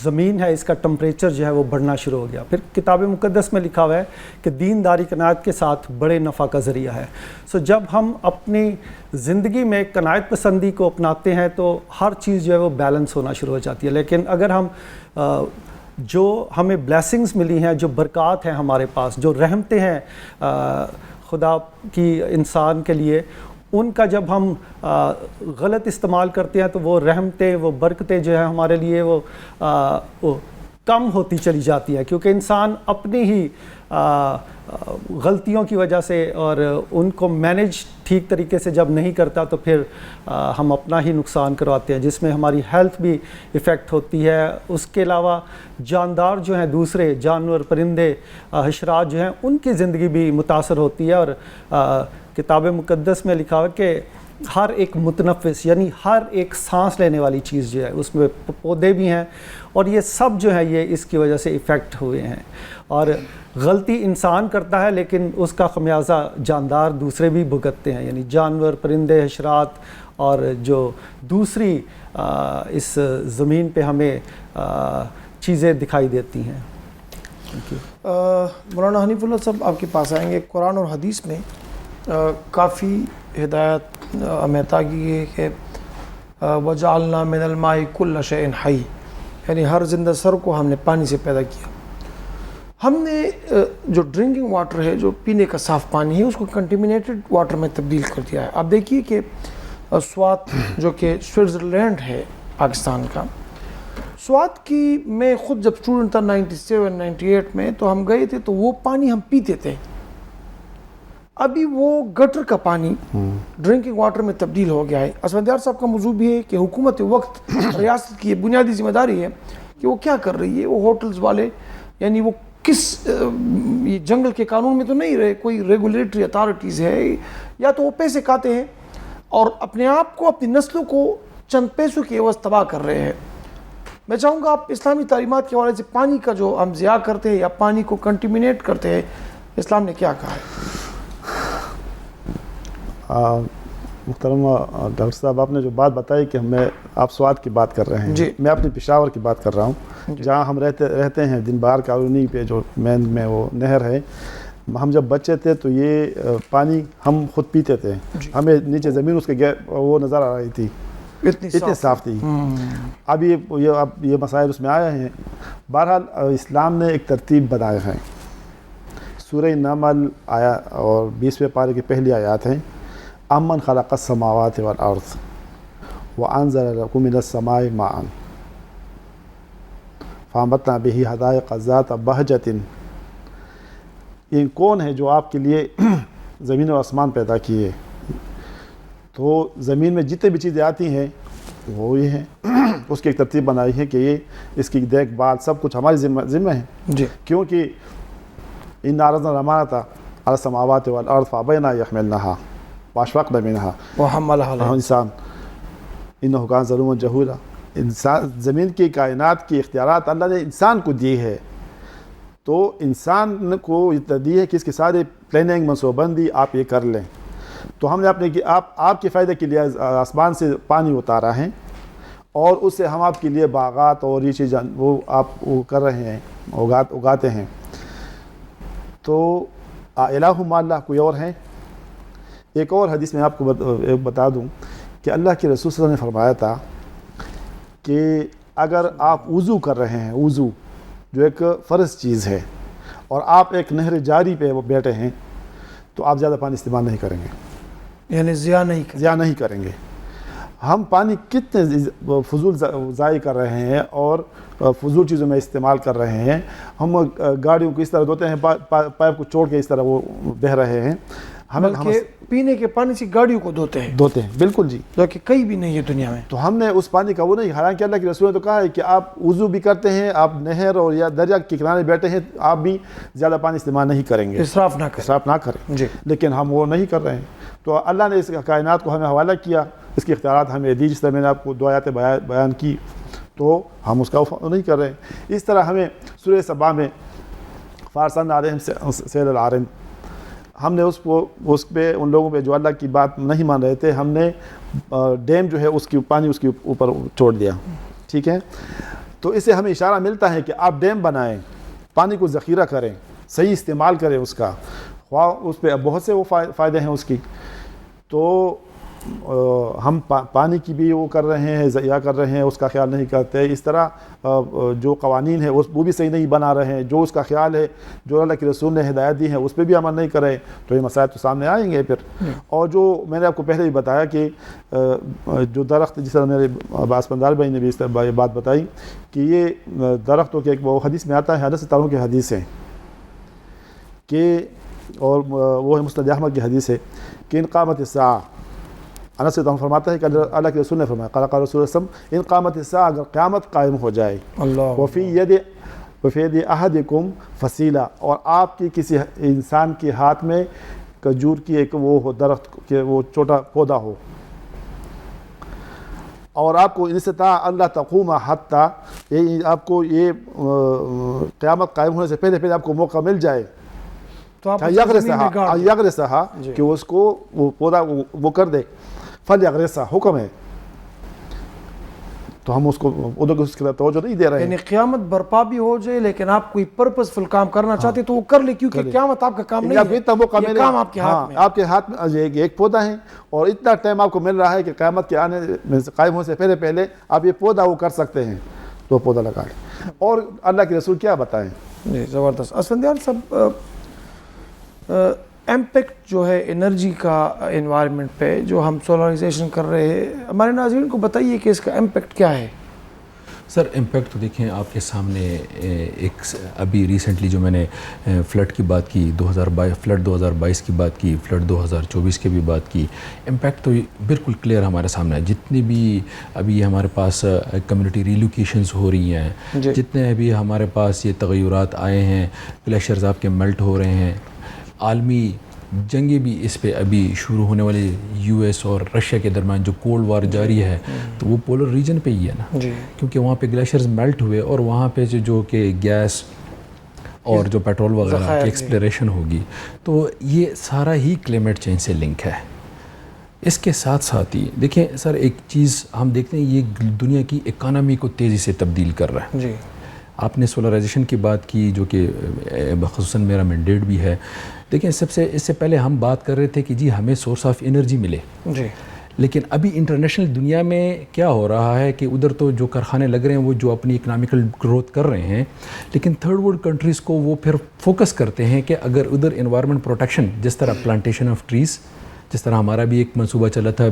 زمین ہے اس کا ٹمپریچر جو ہے وہ بڑھنا شروع ہو گیا۔ پھر کتاب مقدس میں لکھا ہوا ہے کہ دینداری قناعت کے ساتھ بڑے نفع کا ذریعہ ہے۔ جب ہم اپنی زندگی میں قناعت پسندی کو اپناتے ہیں تو ہر چیز جو ہے وہ بیلنس ہونا شروع ہو جاتی ہے، لیکن اگر ہم جو ہمیں بلیسنگز ملی ہیں، جو برکات ہیں ہمارے پاس، جو رحمتیں ہیں خدا کی انسان کے لیے، ان کا جب ہم غلط استعمال کرتے ہیں تو وہ رحمتیں، وہ برکتیں جو ہیں ہمارے لیے وہ کم ہوتی چلی جاتی ہیں، کیونکہ انسان اپنی ہی غلطیوں کی وجہ سے اور ان کو مینیج ٹھیک طریقے سے جب نہیں کرتا تو پھر ہم اپنا ہی نقصان کرواتے ہیں، جس میں ہماری ہیلتھ بھی ایفیکٹ ہوتی ہے۔ اس کے علاوہ جاندار جو ہیں، دوسرے جانور، پرندے، حشرات جو ہیں، ان کی زندگی بھی متاثر ہوتی ہے، اور کتاب مقدس میں لکھا ہوا کہ ہر ایک متنفس، یعنی ہر ایک سانس لینے والی چیز جو ہے، اس میں پودے بھی ہیں، اور یہ سب جو ہے یہ اس کی وجہ سے ایفیکٹ ہوئے ہیں۔ اور غلطی انسان کرتا ہے لیکن اس کا خمیازہ جاندار دوسرے بھی بھگتتے ہیں، یعنی جانور، پرندے، حشرات، اور جو دوسری اس زمین پہ ہمیں چیزیں دکھائی دیتی ہیں۔ مولانا حنیف اللہ صاحب آپ کے پاس آئیں گے۔ قرآن اور حدیث میں کافی ہدایت ہمیں عطا کی ہے کہ وَجَعَلْنَا مِنَ الْمَاءِ كُلَّ شَيْءٍ حَيٍّ، یعنی ہر زندہ سر کو ہم نے پانی سے پیدا کیا۔ ہم نے جو ڈرنکنگ واٹر ہے، جو پینے کا صاف پانی ہے، اس کو کنٹیمنیٹڈ واٹر میں تبدیل کر دیا ہے۔ آپ دیکھیے کہ سوات جو کہ سوئٹزرلینڈ ہے پاکستان کا، سوات کی میں خود جب اسٹوڈنٹ تھا 97 98 میں، تو ہم گئے تھے تو وہ پانی ہم پیتے تھے، ابھی وہ گٹر کا پانی ڈرنکنگ واٹر میں تبدیل ہو گیا ہے۔ اسفندیار صاحب کا موضوع بھی ہے کہ حکومت وقت ریاست کی بنیادی ذمہ داری ہے کہ وہ کیا کر رہی ہے۔ وہ ہوٹلز والے، یعنی وہ کس یہ جنگل کے قانون میں تو نہیں رہے، کوئی ریگولیٹری اتھارٹیز ہے، یا تو وہ پیسے کھاتے ہیں اور اپنے آپ کو، اپنی نسلوں کو چند پیسوں کے عوض تباہ کر رہے ہیں۔ میں چاہوں گا آپ اسلامی تعلیمات کے حوالے سے پانی کا جو ہم ضیاع کرتے ہیں یا پانی کو کنٹیمنیٹ کرتے ہیں، اسلام نے کیا کہا ہے؟ محترم ڈاکٹر صاحب، آپ نے جو بات بتائی کہ آپ سوات کی بات کر رہے ہیں، جی، میں اپنی پشاور کی بات کر رہا ہوں، جہاں ہم رہتے ہیں دن بہار کالونی پہ، جو مین میں وہ نہر ہے۔ ہم جب بچے تھے تو یہ پانی ہم خود پیتے تھے، ہمیں نیچے زمین اس کے وہ نظر آ رہی تھی، اتنی صاف تھی۔ اب یہ مسائل اس میں آئے ہیں۔ بہرحال اسلام نے ایک ترتیب بنایا ہے۔ سورہ نمل آیا اور 20ویں پارے کی پہلی آیات ہیں، امن خلق السماوات والارض وانزل لکم من السماء ماء فانبتنا به حدائق ذات بہجۃ۔ یہ کون ہے جو آپ کے لیے زمین و آسمان پیدا کیے؟ تو زمین میں جتنے بھی چیزیں آتی ہیں وہ یہ ہیں، اس کی ایک ترتیب بنائی ہے کہ یہ اس کی دیکھ بھال سب کچھ ہماری ذمہ ہے، کیونکہ ان عرضنا الامانۃ علی السماوات والارض فابین ان یحملنها واشفقن منها وحملها الانسان انہ کان ظلوما جہولا۔ انسان، زمین کی کائنات کی اختیارات اللہ نے انسان کو دی ہے، تو انسان کو دی ہے کہ اس کی ساری پلاننگ منصوبہ بندی آپ یہ کر لیں. تو ہم نے اپنے کہ آپ کے فائدے کے لیے آسمان سے پانی اتارا ہے اور اس سے ہم آپ کے لیے باغات اور یہ چیز وہ آپ وہ کر رہے ہیں اگاتے ہیں. تو الہ مع اللہ کوئی اور ہیں. ایک اور حدیث میں آپ کو بتا دوں کہ اللہ کے رسول صلی اللہ علیہ وسلم نے فرمایا تھا کہ اگر آپ وضو کر رہے ہیں، وضو جو ایک فرض چیز ہے، اور آپ ایک نہر جاری پہ بیٹھے ہیں تو آپ زیادہ پانی استعمال نہیں کریں گے، یعنی ضیاء نہیں کریں گے. ہم پانی کتنے فضول ضائع کر رہے ہیں اور فضول چیزوں میں استعمال کر رہے ہیں. ہم گاڑیوں کو اس طرح دھوتے ہیں، پائپ کو چھوڑ کے اس طرح وہ بہہ رہے ہیں. بلکہ پینے کے پانی سے گاڑیوں کو دھوتے ہیں. بالکل جی، جو کہ کہیں بھی نہیں ہے دنیا میں. تو ہم نے اس پانی کا وہ نہیں، حالانکہ اللہ کے رسول نے تو کہا ہے کہ آپ وضو بھی کرتے ہیں، آپ نہر اور یا دریا کے کنارے بیٹھے ہیں، آپ بھی زیادہ پانی استعمال نہیں کریں گے، اسراف نہ کریں جی. لیکن ہم وہ نہیں کر رہے ہیں. تو اللہ نے اس کائنات کو ہمیں حوالہ کیا، اس کے اختیارات ہمیں دی، جس طرح میں نے آپ کو 2 آیاتیں بیان کی، تو ہم اس کا نہیں کر رہے ہیں. اس طرح ہمیں سورہ سبا میں فارسن علیہم سیل العارم، ہم نے اس پہ ان لوگوں پہ جو اللہ کی بات نہیں مان رہے تھے، ہم نے ڈیم جو ہے اس کی پانی اس کے اوپر چھوڑ دیا. ٹھیک ہے، تو اس سے ہمیں اشارہ ملتا ہے کہ آپ ڈیم بنائیں، پانی کو ذخیرہ کریں، صحیح استعمال کریں اس کا. اس پہ بہت سے وہ فائدے ہیں اس کی. تو ہم پانی کی بھی وہ کر رہے ہیں، ضیاع کر رہے ہیں، اس کا خیال نہیں کرتے. اس طرح جو قوانین ہیں وہ بھی صحیح نہیں بنا رہے ہیں. جو اس کا خیال ہے، جو اللہ کے رسول نے ہدایت دی ہے، اس پہ بھی عمل نہیں کرے تو یہ مسائل تو سامنے آئیں گے پھر. اور جو میں نے آپ کو پہلے بھی بتایا کہ جو درخت، جس طرح میرے عباس پندار بھائی نے بھی اس طرح یہ بات بتائی کہ یہ درختوں کے ایک وہ حدیث میں آتا ہے، حضرت ستاروں کی حدیث ہے کہ، اور وہ ہے مسند احمد کی حدیث ہے کہ ان قامت الساعہ، انس سے ہم فرماتا ہے کہ اللہ کے رسول نے فرمایا، قال رسول اللہ صلی اللہ علیہ وسلم ان قامت الساعہ، اگر قیامت قائم ہو جائے، وفی ید احدکم فصیلہ، اور آپ کی کسی انسان کے ہاتھ میں کھجور کی ایک وہ ہو، درخت کے وہ چھوٹا پودا ہو، اور آپ کو ان استطاع اللہ تقوم حتی، آپ کو یہ قیامت قائم ہونے سے پہلے آپ کو موقع مل جائے تو آپ یغرسہا، کہ اس کو وہ پودا وہ کر دے، فلیغرسہا، حکم ہے. تو ہم اس کو ادھر اس کی توجہ نہیں دے رہے ہیں. یعنی قیامت برپا بھی ہو جائے لیکن آپ کوئی پرپس فل کام کرنا چاہتے تو وہ کر لے، کیونکہ قیامت آپ کا کام نہیں ہے، یہ کام آپ کے ہاتھ میں. آپ کے ہاتھ میں ایک پودا ہے اور اتنا ٹائم آپ کو مل رہا ہے کہ قیامت کے آنے میں قائم ہونے سے پہلے آپ یہ پودا وہ کر سکتے ہیں، تو پودا لگا لیں. اور اللہ کے رسول کیا بتائیں. جی زبردست. اسفندیار صاحب، امپیکٹ جو ہے انرجی کا انوائرمنٹ پہ جو ہم سولرائزیشن کر رہے ہیں، ہمارے ناظرین کو بتائیے کہ اس کا امپیکٹ کیا ہے. سر امپیکٹ تو دیکھیں آپ کے سامنے، ایک ابھی ریسنٹلی جو میں نے فلڈ کی بات کی، فلڈ 2022 کی بات کی، فلڈ 2024 کی بھی بات کی، امپیکٹ تو بالکل کلیئر ہمارے سامنے ہے. جتنی بھی ابھی ہمارے پاس کمیونٹی ریلوکیشنز ہو رہی ہیں، جتنے ابھی ہمارے پاس یہ تغیرات آئے ہیں، گلیشیئرز آپ کے میلٹ ہو رہے ہیں، عالمی جنگیں بھی اس پہ ابھی شروع ہونے والے یو ایس اور رشیا کے درمیان جو کولڈ وار جاری ہے، تو وہ پولر ریجن پہ ہی ہے نا، کیونکہ وہاں پہ گلیشیئرز میلٹ ہوئے اور وہاں پہ جو کہ گیس اور جو پیٹرول وغیرہ کی ایکسپلوریشن ہوگی، تو یہ سارا ہی کلائمیٹ چینج سے لنک ہے. اس کے ساتھ ساتھ ہی دیکھیں سر، ایک چیز ہم دیکھتے ہیں، یہ دنیا کی اکانومی کو تیزی سے تبدیل کر رہا ہے. آپ نے سولرائزیشن کی بات کی جو کہ خصوصاً میرا مینڈیٹ بھی ہے. دیکھیں اس سے پہلے ہم بات کر رہے تھے کہ جی ہمیں سورس آف انرجی ملے، لیکن ابھی انٹرنیشنل دنیا میں کیا ہو رہا ہے کہ ادھر تو جو کارخانے لگ رہے ہیں وہ جو اپنی اکنامیکل گروتھ کر رہے ہیں، لیکن تھرڈ ورلڈ کنٹریز کو وہ پھر فوکس کرتے ہیں کہ اگر ادھر انوائرمنٹ پروٹیکشن، جس طرح پلانٹیشن آف ٹریز، جس طرح ہمارا بھی ایک منصوبہ چلا تھا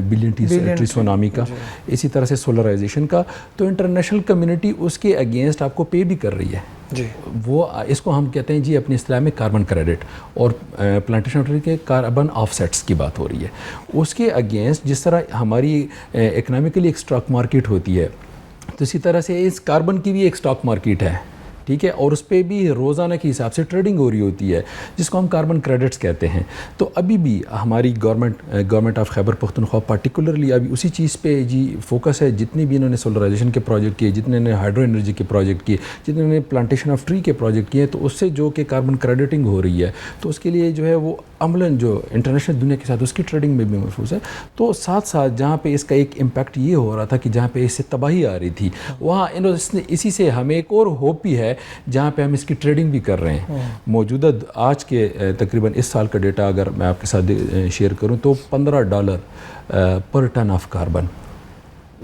بلین ٹری سونامی کا، اسی طرح سے سولرائزیشن کا، تو انٹرنیشنل کمیونٹی اس کے اگینسٹ آپ کو پے بھی کر رہی ہے. وہ اس کو ہم کہتے ہیں جی اپنی اصطلاح میں کاربن کریڈٹ، اور پلانٹیشن آف ٹری کے کاربن آف سیٹس کی بات ہو رہی ہے. اس کے اگینسٹ جس طرح ہماری اکنامیکلی ایک اسٹاک مارکیٹ ہوتی ہے، تو اسی طرح سے اس کاربن کی بھی ایک اسٹاک مارکیٹ ہے ٹھیک ہے, اور اس پہ بھی روزانہ کے حساب سے ٹریڈنگ ہو رہی ہوتی ہے جس کو ہم کاربن کریڈٹس کہتے ہیں. تو ابھی بھی ہماری government of Khyber Pakhtunkhwa particularly ابھی اسی چیز پہ جی فوکس ہے. جتنی بھی انہوں نے سولرائزیشن کے پروجیکٹ کیے, جتنے نے ہائیڈرو انرجی کے پروجیکٹ کیے, جتنے نے پلانٹیشن آف ٹری کے پروجیکٹ کیے, تو اس سے جو کہ کاربن کریڈٹنگ ہو رہی ہے تو اس کے لیے جو ہے وہ عملاً جو انٹرنیشنل دنیا کے ساتھ اس کی ٹریڈنگ میں بھی محفوظ ہے. تو ساتھ ساتھ جہاں پہ اس کا ایک امپیکٹ یہ ہو رہا تھا کہ جہاں پہ اس سے تباہی آ رہی تھی, وہاں اسی سے ہمیں ایک اور ہوپ بھی ہے جہاں پہ ہم اس کی ٹریڈنگ بھی کر رہے ہیں. موجودہ آج کے تقریباً اس سال کا ڈیٹا اگر میں آپ کے ساتھ شیئر کروں تو $15 پر ٹن آف کاربن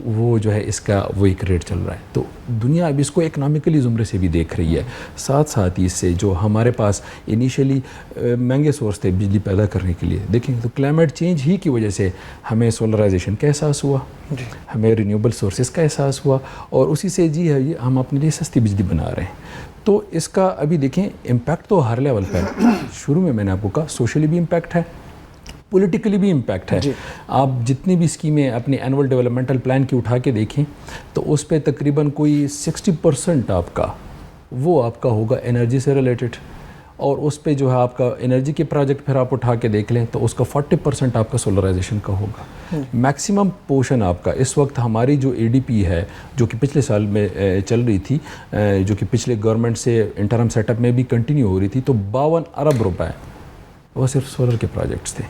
وہ جو ہے اس کا وہ ایک ریٹ چل رہا ہے. تو دنیا اب اس کو اکنامیکلی زمرے سے بھی دیکھ رہی ہے. ساتھ ساتھ ہی اس سے جو ہمارے پاس انیشلی مہنگے سورس تھے بجلی پیدا کرنے کے لیے, دیکھیں تو کلائمیٹ چینج ہی کی وجہ سے ہمیں سولرائزیشن کا احساس ہوا, ہمیں رینیوبل سورسز کا احساس ہوا, اور اسی سے جی ہے ہم اپنے لیے سستی بجلی بنا رہے ہیں. تو اس کا ابھی دیکھیں امپیکٹ تو ہر لیول پہ ہے. شروع میں نے آپ کو کہا سوشلی بھی امپیکٹ ہے, پولیٹیکلی بھی امپیکٹ ہے. آپ جتنی بھی اسکیمیں اپنی اینول ڈیولپمنٹل پلان کی اٹھا کے دیکھیں تو اس پہ تقریباً کوئی 60% آپ کا وہ آپ کا ہوگا انرجی سے ریلیٹڈ, اور اس پہ جو ہے آپ کا انرجی کے پروجیکٹ پھر آپ اٹھا کے دیکھ لیں تو اس کا 40% آپ کا سولرائزیشن کا ہوگا. میکسیمم پورشن آپ کا اس وقت ہماری جو ADP ہے جو کہ پچھلے سال میں چل رہی تھی, جو کہ پچھلے گورنمنٹ سے انٹرم سیٹ اپ میں بھی کنٹینیو ہو رہی تھی, تو 52 ارب روپے وہ صرف سولر کے پروجیکٹس تھے.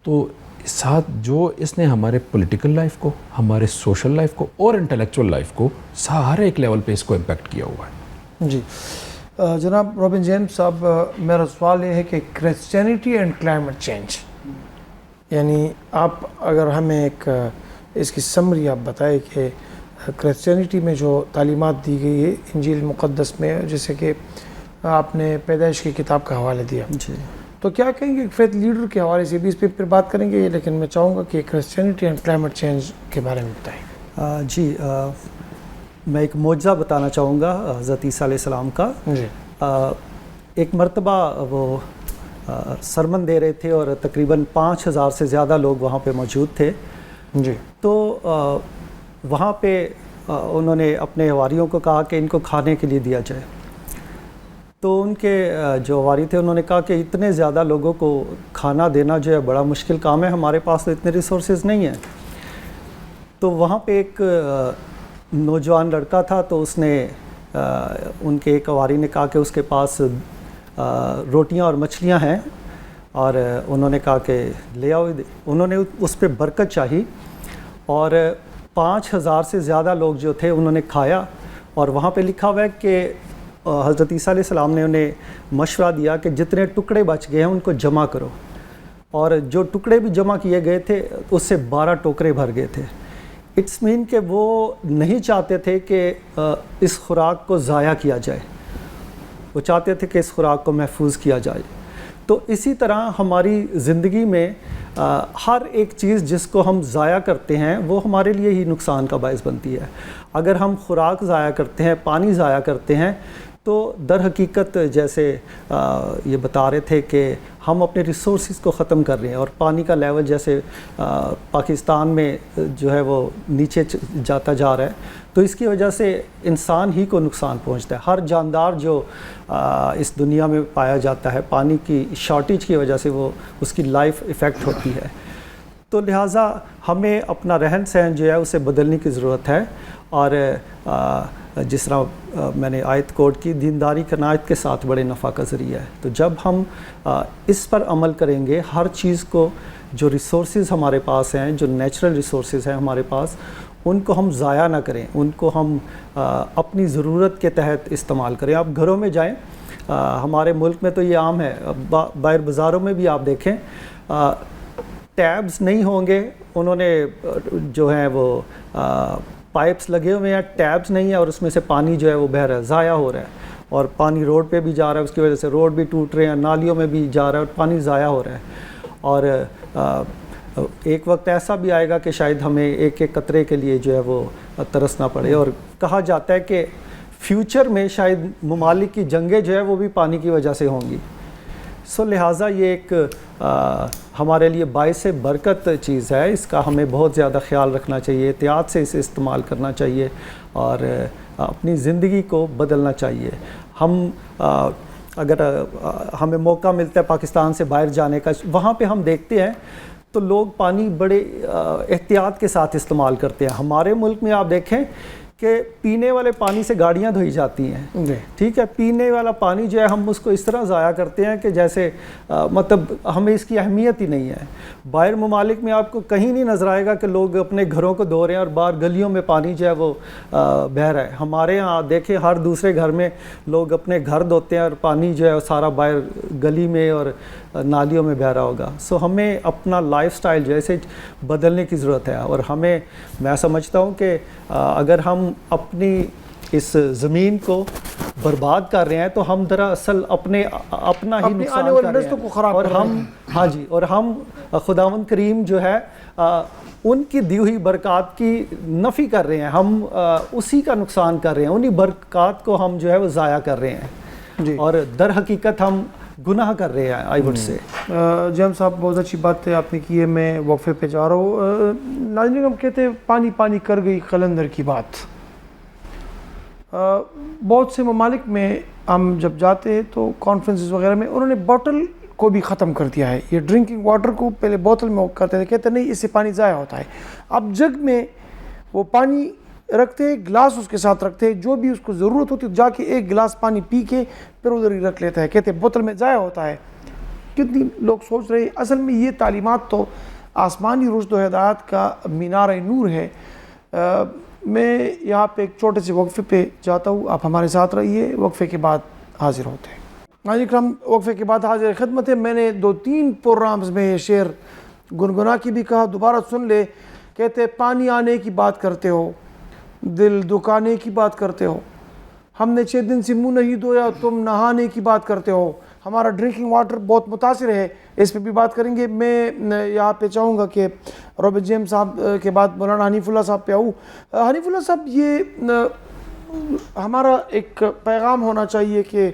تو ساتھ جو اس نے ہمارے پولیٹیکل لائف کو, ہمارے سوشل لائف کو اور انٹلیکچوئل لائف کو ہر ایک لیول پہ اس کو امپیکٹ کیا ہوا ہے. جی جناب رابن جیمز صاحب, میرا سوال یہ ہے کہ کرسچینٹی اینڈ کلائمیٹ چینج, یعنی آپ اگر ہمیں ایک اس کی سمری آپ بتائیں کہ کرسچینٹی میں جو تعلیمات دی گئی ہے انجیل مقدس میں, جیسے کہ آپ نے پیدائش کی کتاب کا حوالہ دیا, جی تو کیا کہیں گے فیتھ لیڈر کے حوالے سے بھی اس پہ پھر بات کریں گے, لیکن میں چاہوں گا کہ کرسچینٹی اینڈ کلائمیٹ چینج کے بارے میں بتائیں. جی میں ایک معجزہ بتانا چاہوں گا حضرت عیسیٰ علیہ السلام کا. جی ایک مرتبہ وہ سرمن دے رہے تھے اور تقریباً 5000 سے زیادہ لوگ وہاں پہ موجود تھے. جی تو وہاں پہ انہوں نے اپنے حواریوں کو کہا کہ ان کو کھانے کے لیے دیا جائے. تو ان کے جو حواری تھے انہوں نے کہا کہ اتنے زیادہ لوگوں کو کھانا دینا جو ہے بڑا مشکل کام ہے, ہمارے پاس تو اتنے ریسورسز نہیں ہیں. تو وہاں پہ ایک نوجوان لڑکا تھا, تو اس نے ان کے ایک حواری نے کہا کہ اس کے پاس روٹیاں اور مچھلیاں ہیں, اور انہوں نے کہا کہ لے آؤ. انہوں نے اس پہ برکت چاہی اور 5000 سے زیادہ لوگ جو تھے انہوں نے کھایا. اور وہاں پہ لکھا ہوا ہے کہ حضرت عیسیٰ علیہ السلام نے انہیں مشورہ دیا کہ جتنے ٹکڑے بچ گئے ہیں ان کو جمع کرو, اور جو ٹکڑے بھی جمع کیے گئے تھے اس سے 12 ٹوکرے بھر گئے تھے. اٹس مین کہ وہ نہیں چاہتے تھے کہ اس خوراک کو ضائع کیا جائے, وہ چاہتے تھے کہ اس خوراک کو محفوظ کیا جائے. تو اسی طرح ہماری زندگی میں ہر ایک چیز جس کو ہم ضائع کرتے ہیں وہ ہمارے لیے ہی نقصان کا باعث بنتی ہے. اگر ہم خوراک ضائع کرتے ہیں, پانی ضائع کرتے ہیں, تو در حقیقت جیسے یہ بتا رہے تھے کہ ہم اپنے ریسورسز کو ختم کر رہے ہیں, اور پانی کا لیول جیسے پاکستان میں جو ہے وہ نیچے جاتا جا رہا ہے, تو اس کی وجہ سے انسان ہی کو نقصان پہنچتا ہے. ہر جاندار جو اس دنیا میں پایا جاتا ہے پانی کی شارٹیج کی وجہ سے وہ اس کی لائف افیکٹ ہوتی ہے. تو لہٰذا ہمیں اپنا رہن سہن جو ہے اسے بدلنے کی ضرورت ہے. اور جس طرح میں نے آیت کوٹ کی, دینداری قناعت کے ساتھ بڑے نفع کا ذریعہ ہے. تو جب ہم اس پر عمل کریں گے, ہر چیز کو جو ریسورسز ہمارے پاس ہیں, جو نیچرل ریسورسز ہیں ہمارے پاس, ان کو ہم ضائع نہ کریں, ان کو ہم اپنی ضرورت کے تحت استعمال کریں. آپ گھروں میں جائیں, ہمارے ملک میں تو یہ عام ہے, باہر بازاروں میں بھی آپ دیکھیں ٹیبز نہیں ہوں گے, انہوں نے جو ہیں وہ پائپس لگے ہوئے ہیں, ٹیبز نہیں ہیں, اور اس میں سے پانی جو ہے وہ بہہ رہا ہے, ضائع ہو رہا ہے, اور پانی روڈ پہ بھی جا رہا ہے, اس کی وجہ سے روڈ بھی ٹوٹ رہے ہیں, نالیوں میں بھی جا رہا ہے, اور پانی ضائع ہو رہا ہے. اور ایک وقت ایسا بھی آئے گا کہ شاید ہمیں ایک ایک قطرے کے لیے جو ہے وہ ترسنا پڑے. اور کہا جاتا ہے کہ فیوچر میں شاید ممالک کی جنگیں جو ہے وہ بھی پانی کی وجہ سے ہوں گی. سو لہٰذا یہ ایک ہمارے لیے باعث برکت چیز ہے، اس کا ہمیں بہت زیادہ خیال رکھنا چاہیے، احتیاط سے اسے استعمال کرنا چاہیے اور اپنی زندگی کو بدلنا چاہیے۔ ہم اگر ہمیں موقع ملتا ہے پاکستان سے باہر جانے کا، وہاں پہ ہم دیکھتے ہیں تو لوگ پانی بڑے احتیاط کے ساتھ استعمال کرتے ہیں۔ ہمارے ملک میں آپ دیکھیں کہ پینے والے پانی سے گاڑیاں دھوئی جاتی ہیں، ٹھیک ہے، پینے والا پانی جو ہے ہم اس کو اس طرح ضائع کرتے ہیں کہ جیسے مطلب ہمیں اس کی اہمیت ہی نہیں ہے۔ باہر ممالک میں آپ کو کہیں نہیں نظر آئے گا کہ لوگ اپنے گھروں کو دھو رہے ہیں اور باہر گلیوں میں پانی جو ہے وہ بہہ رہا ہے۔ ہمارے ہاں دیکھیں ہر دوسرے گھر میں لوگ اپنے گھر دھوتے ہیں اور پانی جو ہے وہ سارا باہر گلی میں اور نالیوں میں بہہ رہا ہوگا۔ سو ہمیں اپنا لائف سٹائل جیسے بدلنے کی ضرورت ہے، اور میں سمجھتا ہوں کہ اگر ہم اپنی اس زمین کو برباد کر رہے ہیں تو ہم دراصل اپنا ہی نقصان کر رہے ہیں، اور ہم خداوند کریم جو ہے ان کی دی ہوئی برکات کی نفی کر رہے ہیں، ہم اسی کا نقصان کر رہے ہیں، انہی برکات کو ہم جو ہے وہ ضائع کر رہے ہیں، اور در حقیقت ہم گناہ کر رہے ہیں۔ آئی وڈ سے جیم صاحب بہت اچھی بات ہے آپ نے کی ہے، میں وقفے پہ جا رہا ہوں۔ ناظرین ہم کہتے ہیں پانی پانی کر گئی قلندر کی بات۔ بہت سے ممالک میں ہم جب جاتے ہیں تو کانفرنسز وغیرہ میں انہوں نے بوٹل کو بھی ختم کر دیا ہے۔ یہ ڈرنکنگ واٹر کو پہلے بوتل میں کرتے تھے، کہتے نہیں اس سے پانی ضائع ہوتا ہے۔ اب جگ میں وہ پانی رکھتے ہیں، گلاس اس کے ساتھ رکھتے ہیں، جو بھی اس کو ضرورت ہوتی ہے جا کے ایک گلاس پانی پی کے پھر ادھر ہی رکھ لیتا ہے، کہتے ہیں بوتل میں ضائع ہوتا ہے۔ کتنی لوگ سوچ رہے ہیں، اصل میں یہ تعلیمات تو آسمانی رشد و ہدایت کا مینار نور ہے۔ میں یہاں پہ ایک چھوٹے سے وقفے پہ جاتا ہوں، آپ ہمارے ساتھ رہیے، وقفے کے بعد حاضر ہوتے ہیں۔ ناظرین کرام وقفے کے بعد حاضر خدمت ہے۔ میں نے 2-3 پروگرامز میں یہ شعر گنگنا کی بھی کہا، دوبارہ سن لے۔ کہتے پانی آنے کی بات کرتے ہو، دل دکانے کی بات کرتے ہو، ہم نے 6 دن سے منہ نہیں دھویا، تم نہانے کی بات کرتے ہو۔ ہمارا ڈرنکنگ واٹر بہت متاثر ہے، اس پہ بھی بات کریں گے۔ میں یہاں پہ چاہوں گا کہ رابرٹ جیمز صاحب کے بعد مولانا حنیف اللہ صاحب پہ آؤں۔ حنیف اللہ صاحب، یہ ہمارا ایک پیغام ہونا چاہیے کہ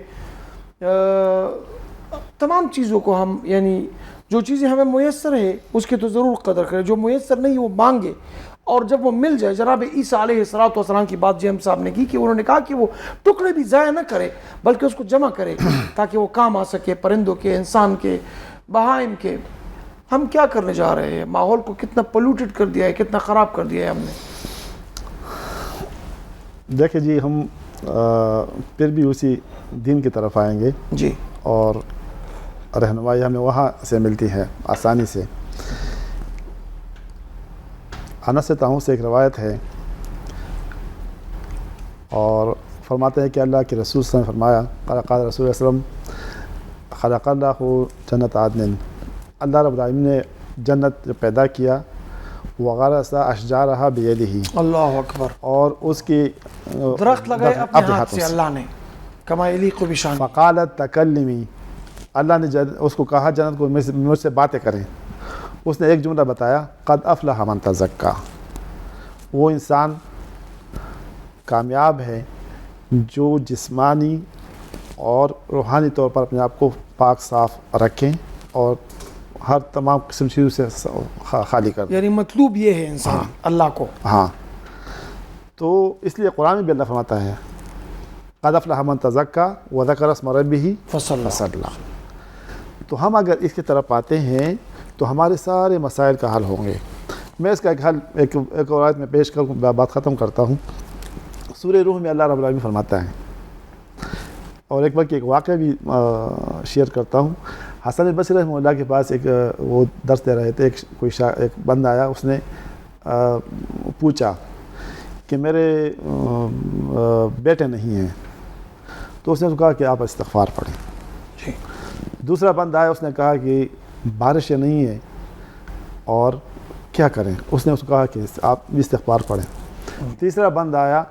تمام چیزوں کو ہم، یعنی جو چیزیں ہمیں میسر ہے اس کی تو ضرور قدر کریں، جو میسر نہیں وہ مانگے، اور جب وہ مل جائے۔ جناب عیسیٰ علیہ السلام کی بات جیمز صاحب نے کی کہ انہوں نے کہا کہ وہ ٹکڑے بھی ضائع نہ کرے بلکہ اس کو جمع کرے تاکہ وہ کام آ سکے، پرندوں کے، انسان کے، بہائم کے۔ ہم کیا کرنے جا رہے ہیں؟ ماحول کو کتنا پولوٹڈ کر دیا ہے، کتنا خراب کر دیا ہے ہم نے۔ دیکھیں جی، ہم پھر بھی اسی دین کی طرف آئیں گے جی، اور رہنمائی ہمیں وہاں سے ملتی ہے آسانی سے۔ انس طاؤس سے ایک روایت ہے، اور فرماتے ہیں کہ اللہ کے رسول صلی اللہ علیہ وسلم نے فرمایا، قال رسول اللہ علیہ وسلم خلق اللہ جنت عدن، اللہ رب العالمین نے جنت جو پیدا کیا، وغرس اشجارها بیدہ، اللہ اکبر، اور اس کی درخت لگائے اپنے ہاتھ سے اللہ نے، کما یلیق بشان۔ فقالت تکلمی، اللہ نے اس کو کہا جنت کو مجھ سے باتیں کریں۔ اس نے ایک جملہ بتایا، قد افلح من تزکا، وہ انسان کامیاب ہے جو جسمانی اور روحانی طور پر اپنے آپ کو پاک صاف رکھیں اور ہر تمام قسم چیزوں سے خالی کر دیں۔ یعنی مطلوب یہ ہے انسان اللہ کو۔ ہاں، تو اس لیے قرآن میں بھی اللہ فرماتا ہے قد افلح من تزکا وذکر اسم ربہ فصلی۔ تو ہم اگر اس کی طرف آتے ہیں تو ہمارے سارے مسائل کا حل ہوں گے۔ میں اس کا ایک حل ایک اور آیت میں پیش کر بات ختم کرتا ہوں۔ سورہ روح میں اللہ رب العالمین فرماتا ہے، اور ایک بار ایک واقعہ بھی شیئر کرتا ہوں۔ حسن البصری رحمہ اللہ کے پاس ایک وہ درس دے رہے تھے، ایک بندہ آیا، اس نے پوچھا کہ میرے بیٹے نہیں ہیں، تو اس نے کہا کہ آپ استغفار پڑھیں۔ دوسرا بندہ آیا، اس نے کہا کہ بارشیں نہیں ہیں اور کیا کریں، اس نے اس کو کہا کہ آپ بھی استغفار پڑھیں۔ تیسرا بندہ آیا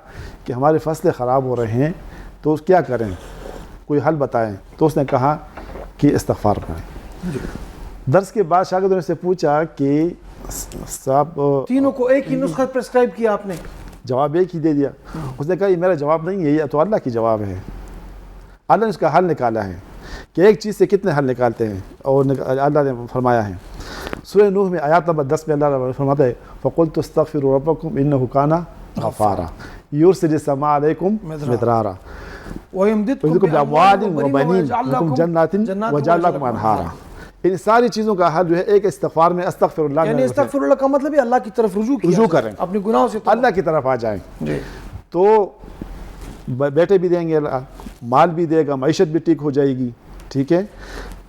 کہ ہماری فصلیں خراب ہو رہے ہیں تو اس کیا کریں، کوئی حل بتائیں، تو اس نے کہا کہ استغفار پڑھیں۔ درس کے بعد شاگردوں نے سے پوچھا کہ صاحب تینوں کو ایک ہی نسخہ پرسکرائب کیا آپ نے؟ جواب ایک ہی دے دیا۔ اس نے کہا یہ میرا جواب نہیں ہے، یہ تو اللہ کی جواب ہے، اللہ نے اس کا حل نکالا ہے کہ ایک چیز سے کتنے حل نکالتے ہیں، اور اللہ نے فرمایا ہے سورہ نوح میں آیات نمبر 10 میں اللہ فرماتا ہے فَقُلْتُ اسْتَغْفِرُوا رَبَّكُمْ إِنَّهُ كَانَ غَفَّارًا يُرْسِلِ السَّمَاءَ عَلَيْكُمْ مِدْرَارًا وَيُمْدِدْكُمْ بِأَمْوَالٍ وَبَنِينَ وَلَكُمْ جَنَّاتٍ وَيَجْعَلْ لَكُمْ أَنْهَارًا۔ ان ساری چیزوں کا حل جو ہے ایک استغفار میں استغفر اللہ، یعنی استغفر اللہ کا مطلب ہے اللہ کی طرف رجوع کریں، اپنے گناہوں سے اللہ کی طرف آ جائیں، جی تو بیٹے بھی دیں گے اللہ، مال بھی دے گا، معیشت بھی ٹھیک ہو جائے گی، ٹھیک ہے۔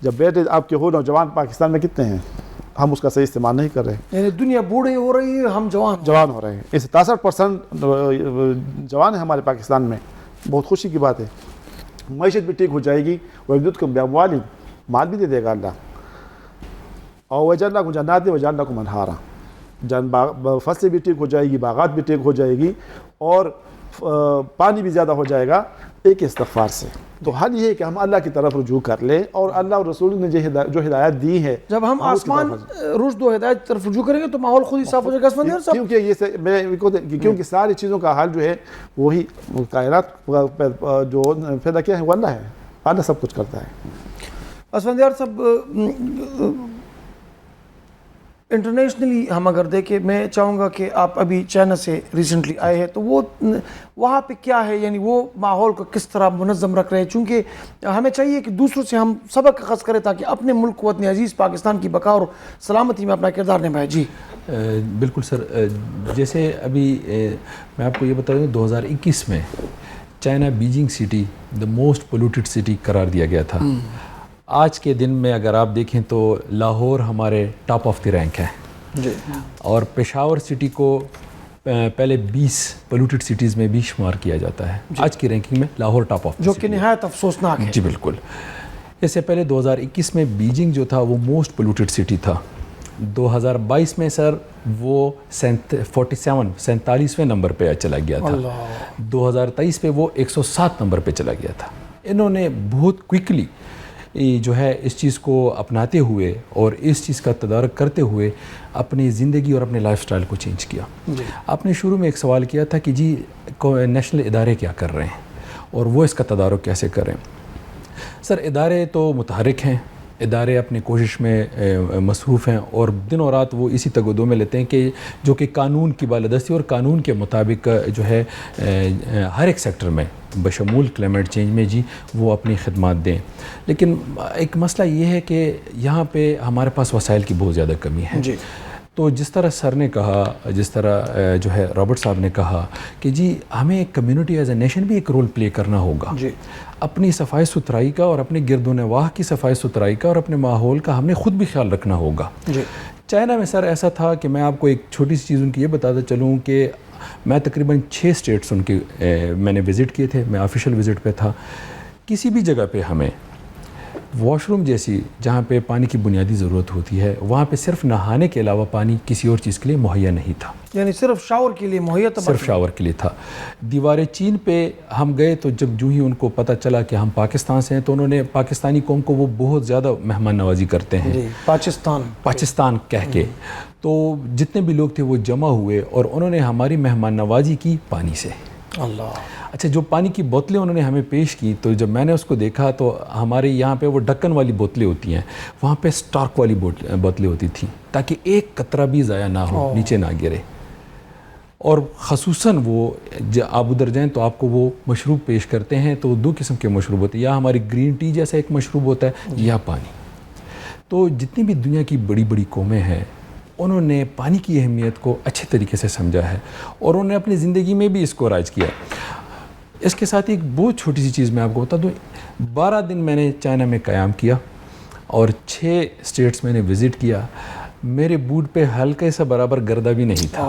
جب بیٹے آپ کے ہو نوجوان پاکستان میں کتنے ہیں، ہم اس کا صحیح استعمال نہیں کر رہے، یعنی دنیا بوڑھے ہو رہی ہے، ہم جوان ہو رہے ہیں، اس 63% جوان ہیں ہمارے پاکستان میں، بہت خوشی کی بات ہے۔ معیشت بھی ٹھیک ہو جائے گی، وَيُمْدِدْكُمْ بِأَمْوَالٍ، مال بھی دے دے گا اللہ، اور وَيَجْعَلْ لَكُمْ جَنَّاتٍ وَيَجْعَلْ لَكُمْ أَنْهَارًا، فصلیں بھی ٹھیک ہو جائے گی، باغات بھی ٹھیک ہو جائے گی، اور پانی بھی زیادہ ہو جائے گا ایک استغفار سے۔ تو حل یہ ہے کہ ہم اللہ کی طرف رجوع کر لیں، اور اللہ اور رسول نے جو ہدایت دی ہے، جب ہم آسمان رشد و ہدایت طرف رجوع کریں گے تو ماحول خود ہی صاف ہو جائے گا اسفندیار صاحب۔ کیونکہ ساری چیزوں کا حل جو ہے وہی کائنات جو پیدا کیا ہے وہ اللہ ہے، اللہ سب کچھ کرتا ہے۔ اسفندیار صاحب، انٹرنیشنلی ہم اگر دیکھیں، میں چاہوں گا کہ آپ ابھی چائنا سے ریسنٹلی آئے ہیں، تو وہ وہاں پہ کیا ہے، یعنی وہ ماحول کو کس طرح منظم رکھ رہے ہیں؟ چونکہ ہمیں چاہیے کہ دوسروں سے ہم سبق اخذ کریں تاکہ اپنے ملک وطن عزیز پاکستان کی بقا اور سلامتی میں اپنا کردار نبھائے۔ جی بالکل سر، جیسے ابھی میں آپ کو یہ بتا دوں 2021 میں China Beijing city the most polluted city قرار دیا گیا تھا۔ آج کے دن میں اگر آپ دیکھیں تو لاہور ہمارے ٹاپ آف دی رینک ہے، جی، اور پشاور سٹی کو پہلے 20 پولوٹیڈ سٹیز میں بھی شمار کیا جاتا ہے۔ آج کی رینکنگ میں لاہور ٹاپ آف، جو کہ نہایت افسوسناک ہے۔ جی بالکل۔ اس سے پہلے 2021 میں بیجنگ جو تھا وہ موسٹ پولوٹیڈ سٹی تھا۔ 2022 میں سر وہ 47ویں نمبر پہ چلا گیا تھا۔ 2023 پہ وہ 107 نمبر پہ چلا گیا تھا۔ انہوں نے بہت کوئکلی جو ہے اس چیز کو اپناتے ہوئے اور اس چیز کا تدارک کرتے ہوئے اپنی زندگی اور اپنے لائف سٹائل کو چینج کیا۔ آپ نے شروع میں ایک سوال کیا تھا کہ جی نیشنل ادارے کیا کر رہے ہیں اور وہ اس کا تدارک کیسے کریں؟ سر ادارے تو متحرک ہیں، ادارے اپنی کوشش میں مصروف ہیں، اور دن اور رات وہ اسی تگ و دو میں لیتے ہیں کہ جو کہ قانون کی بالادستی اور قانون کے مطابق جو ہے ہر ایک سیکٹر میں بشمول کلائمیٹ چینج میں جی وہ اپنی خدمات دیں۔ لیکن ایک مسئلہ یہ ہے کہ یہاں پہ ہمارے پاس وسائل کی بہت زیادہ کمی ہے۔ جی، تو جس طرح سر نے کہا، جس طرح جو ہے رابرٹ صاحب نے کہا کہ جی ہمیں کمیونٹی ایز اے نیشن بھی ایک رول پلے کرنا ہوگا، جی، اپنی صفائی ستھرائی کا اور اپنے گرد و نواح کی صفائی ستھرائی کا اور اپنے ماحول کا ہم نے خود بھی خیال رکھنا ہوگا۔ جی، چائنا میں سر ایسا تھا کہ میں آپ کو ایک چھوٹی سی چیز ان کی یہ بتاتا چلوں کہ میں تقریباً 6 اسٹیٹس ان کے میں نے وزٹ کیے تھے، میں آفیشیل وزٹ پہ تھا۔ کسی بھی جگہ پہ ہمیں واش روم جیسی جہاں پہ پانی کی بنیادی ضرورت ہوتی ہے وہاں پہ صرف نہانے کے علاوہ پانی کسی اور چیز کے لیے مہیا نہیں تھا، یعنی صرف شاور کے لیے مہیا تھا، صرف شاور کے لیے تھا۔ دیوار چین پہ ہم گئے تو جب جو ہی ان کو پتہ چلا کہ ہم پاکستان سے ہیں تو انہوں نے پاکستانی قوم کو وہ بہت زیادہ مہمان نوازی کرتے ہیں، جی، پاکستان کہہ کے، تو جتنے بھی لوگ تھے وہ جمع ہوئے اور انہوں نے ہماری مہمان نوازی کی پانی سے۔ اللہ، اچھا، جو پانی کی بوتلیں انہوں نے ہمیں پیش کی تو جب میں نے اس کو دیکھا تو ہمارے یہاں پہ وہ ڈھکن والی بوتلیں ہوتی ہیں، وہاں پہ سٹارک والی بوتلیں ہوتی تھیں تاکہ ایک قطرہ بھی ضائع نہ ہو، نیچے نہ گرے۔ اور خصوصاً وہ آپ ادھر جائیں تو آپ کو وہ مشروب پیش کرتے ہیں تو 2 قسم کے مشروب ہوتے ہیں، یا ہماری گرین ٹی جیسا ایک مشروب ہوتا ہے یا پانی۔ تو جتنی بھی دنیا کی بڑی بڑی قومیں ہیں انہوں نے پانی کی اہمیت کو اچھے طریقے سے سمجھا ہے اور انہوں نے اپنی زندگی میں بھی اس کو رائج کیا۔ اس کے ساتھ ایک بہت چھوٹی سی چیز میں آپ کو بتا دوں، 12 دن میں نے چائنا میں قیام کیا اور 6 اسٹیٹس میں نے وزٹ کیا، میرے بوٹ پہ ہلکے سا برابر گردہ بھی نہیں تھا۔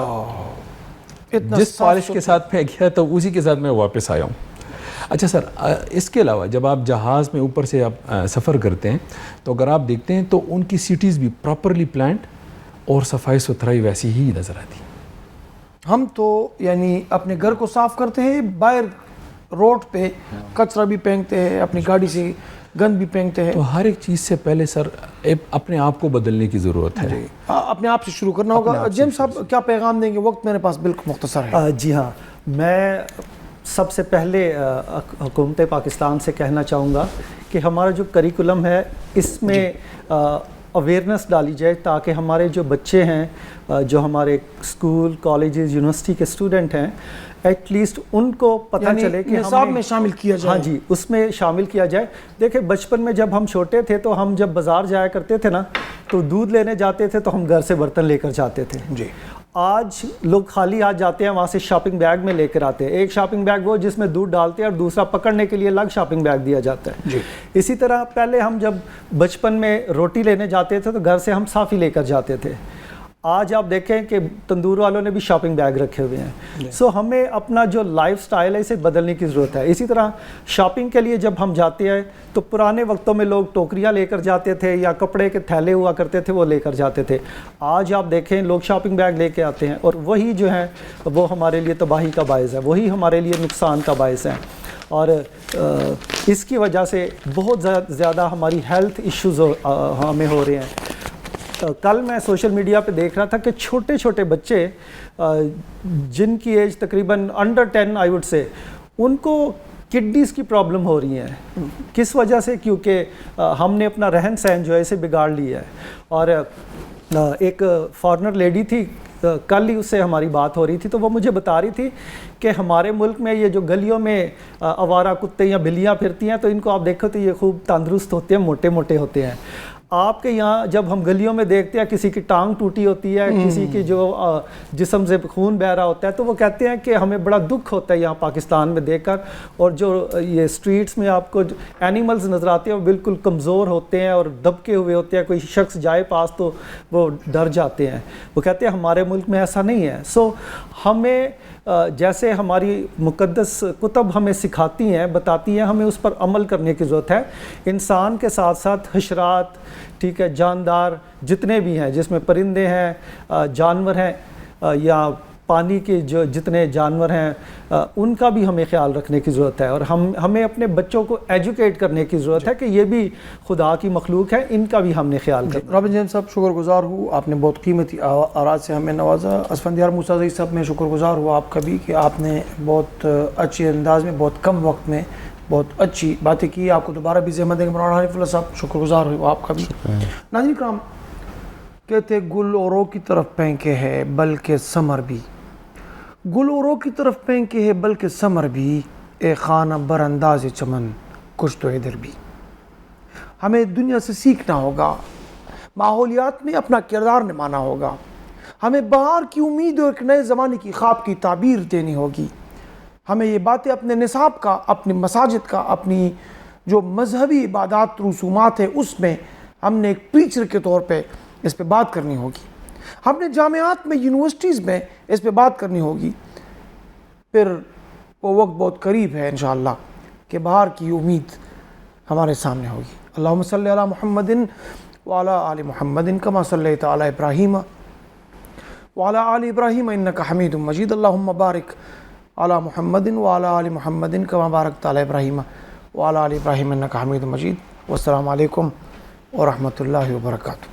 جس پالش کے ساتھ میں گیا تو اسی کے ساتھ میں واپس آیا ہوں۔ اچھا سر، اس کے علاوہ جب آپ جہاز میں اوپر سے آپ سفر کرتے ہیں تو اگر آپ دیکھتے ہیں تو ان کی سٹیز بھی پراپرلی پلانڈ اور صفائی ستھرائی ویسی ہی نظر آتی۔ ہم تو یعنی اپنے گھر کو صاف کرتے ہیں، باہر روڈ پہ کچرا بھی پھینکتے ہیں، اپنی گاڑی سے گند بھی پھینکتے ہیں۔ تو ہر ایک چیز سے پہلے سر اپنے آپ کو بدلنے کی ضرورت ہے، اپنے آپ سے شروع کرنا ہوگا۔ جیمز صاحب کیا پیغام دیں گے؟ وقت میرے پاس بالکل مختصر ہے۔ جی ہاں، میں سب سے پہلے حکومت پاکستان سے کہنا چاہوں گا کہ ہمارا جو کریکولم ہے اس میں اویئرنیس ڈالی جائے تاکہ ہمارے جو بچے ہیں جو ہمارے اسکول کالجز یونیورسٹی کے اسٹوڈنٹ ہیں ایٹ لیسٹ ان کو پتہ چلے کہ نصاب میں شامل کیا جائے. ہاں جی اس میں شامل کیا جائے. دیکھیں بچپن میں جب ہم چھوٹے تھے تو ہم جب بازار جایا کرتے تھے نا تو دودھ لینے جاتے تھے تو ہم گھر سے برتن لے کر جاتے تھے. جی آج لوگ خالی ہاتھ جاتے ہیں وہاں سے شاپنگ بیگ میں لے کر آتے ہیں. ایک شاپنگ بیگ وہ جس میں دودھ ڈالتے ہیں اور دوسرا پکڑنے کے لیے الگ شاپنگ بیگ دیا جاتا ہے. جی اسی طرح پہلے ہم جب بچپن میں روٹی لینے جاتے تھے تو گھر سے ہم صافی لے کر جاتے تھے. آج آپ دیکھیں کہ تندور والوں نے بھی شاپنگ بیگ رکھے ہوئے ہیں. سو ہمیں اپنا جو لائف سٹائل ہے اسے بدلنے کی ضرورت ہے. اسی طرح شاپنگ کے لیے جب ہم جاتے ہیں تو پرانے وقتوں میں لوگ ٹوکریاں لے کر جاتے تھے یا کپڑے کے تھیلے ہوا کرتے تھے وہ لے کر جاتے تھے. آج آپ دیکھیں لوگ شاپنگ بیگ لے کے آتے ہیں اور وہی جو ہے وہ ہمارے لیے تباہی کا باعث ہے, وہی ہمارے لیے نقصان کا باعث ہے. اور اس کی وجہ سے بہت زیادہ ہماری ہیلتھ ایشوز ہمیں ہو رہے ہیں. کل میں سوشل میڈیا پہ دیکھ رہا تھا کہ چھوٹے چھوٹے بچے جن کی ایج تقریباً انڈر 10 آئی وڈ سے ان کو کڈنیز کی پرابلم ہو رہی ہیں. کس وجہ سے؟ کیونکہ ہم نے اپنا رہن سہن جو ہے اسے بگاڑ لیا ہے. اور ایک فارنر لیڈی تھی, کل ہی اس سے ہماری بات ہو رہی تھی تو وہ مجھے بتا رہی تھی کہ ہمارے ملک میں یہ جو گلیوں میں آوارہ کتے یا بلیاں پھرتی ہیں تو ان کو آپ دیکھو تو یہ خوب تندرست ہوتے ہیں, موٹے موٹے ہوتے ہیں. آپ کے یہاں جب ہم گلیوں میں دیکھتے ہیں کسی کی ٹانگ ٹوٹی ہوتی ہے, کسی کی جو جسم سے خون بہ رہا ہوتا ہے تو وہ کہتے ہیں کہ ہمیں بڑا دکھ ہوتا ہے یہاں پاکستان میں دیکھ کر. اور جو یہ سٹریٹس میں آپ کو اینیملز نظر آتے ہیں وہ بالکل کمزور ہوتے ہیں اور دبکے ہوئے ہوتے ہیں, کوئی شخص جائے پاس تو وہ ڈر جاتے ہیں. وہ کہتے ہیں ہمارے ملک میں ایسا نہیں ہے. سو ہمیں جیسے ہماری مقدس کتب ہمیں سکھاتی ہیں, بتاتی ہیں, ہمیں اس پر عمل کرنے کی ضرورت ہے. انسان کے ساتھ ساتھ حشرات, ٹھیک ہے, جاندار جتنے بھی ہیں جس میں پرندے ہیں, جانور ہیں یا پانی کے جو جتنے جانور ہیں ان کا بھی ہمیں خیال رکھنے کی ضرورت ہے. اور ہمیں اپنے بچوں کو ایجوکیٹ کرنے کی ضرورت ہے کہ یہ بھی خدا کی مخلوق ہے, ان کا بھی ہم نے خیال کرنا. رابن جیم صاحب شکر گزار ہوں, آپ نے بہت قیمتی آراء سے ہمیں نوازا. اسفندیار موسیٰ زئی صاحب میں شکر گزار ہوں آپ کا بھی کہ آپ نے بہت اچھے انداز میں بہت کم وقت میں بہت اچھی باتیں کی. آپ کو دوبارہ بھی زحمت دیں گے. مولانا حنیف اللہ صاحب شکر گزار ہوں آپ کا بھی. ناظرین کرام, کہتے گل اوروں کی طرف پھینکے ہے بلکہ ثمر بھی, گل اوروں کی طرف پھینکے ہے بلکہ ثمر بھی, اے خانہ بر انداز چمن کچھ تو ادھر بھی. ہمیں دنیا سے سیکھنا ہوگا, ماحولیات میں اپنا کردار نبھانا ہوگا, ہمیں بہار کی امید اور ایک نئے زمانے کی خواب کی تعبیر دینی ہوگی. ہمیں یہ باتیں اپنے نصاب کا, اپنی مساجد کا, اپنی جو مذہبی عبادات رسومات ہیں اس میں ہم نے ایک ٹیچر کے طور پہ اس پہ بات کرنی ہوگی. ہم نے جامعات میں, یونیورسٹیز میں اس پہ بات کرنی ہوگی. پھر وہ وقت بہت قریب ہے انشاءاللہ کہ بہار کی امید ہمارے سامنے ہوگی. اللہم صلی علی محمد وعلی آل محمد کما صلیت علی ابراہیم وعلی آل ابراہیم انک حمید مجید. اللہم بارک علی محمد وعلی آل محمد کما بارکت علی ابراہیم وعلی آل ابراہیم انک حمید مجید. والسلام علیکم ورحمۃ اللہ وبرکاتہ.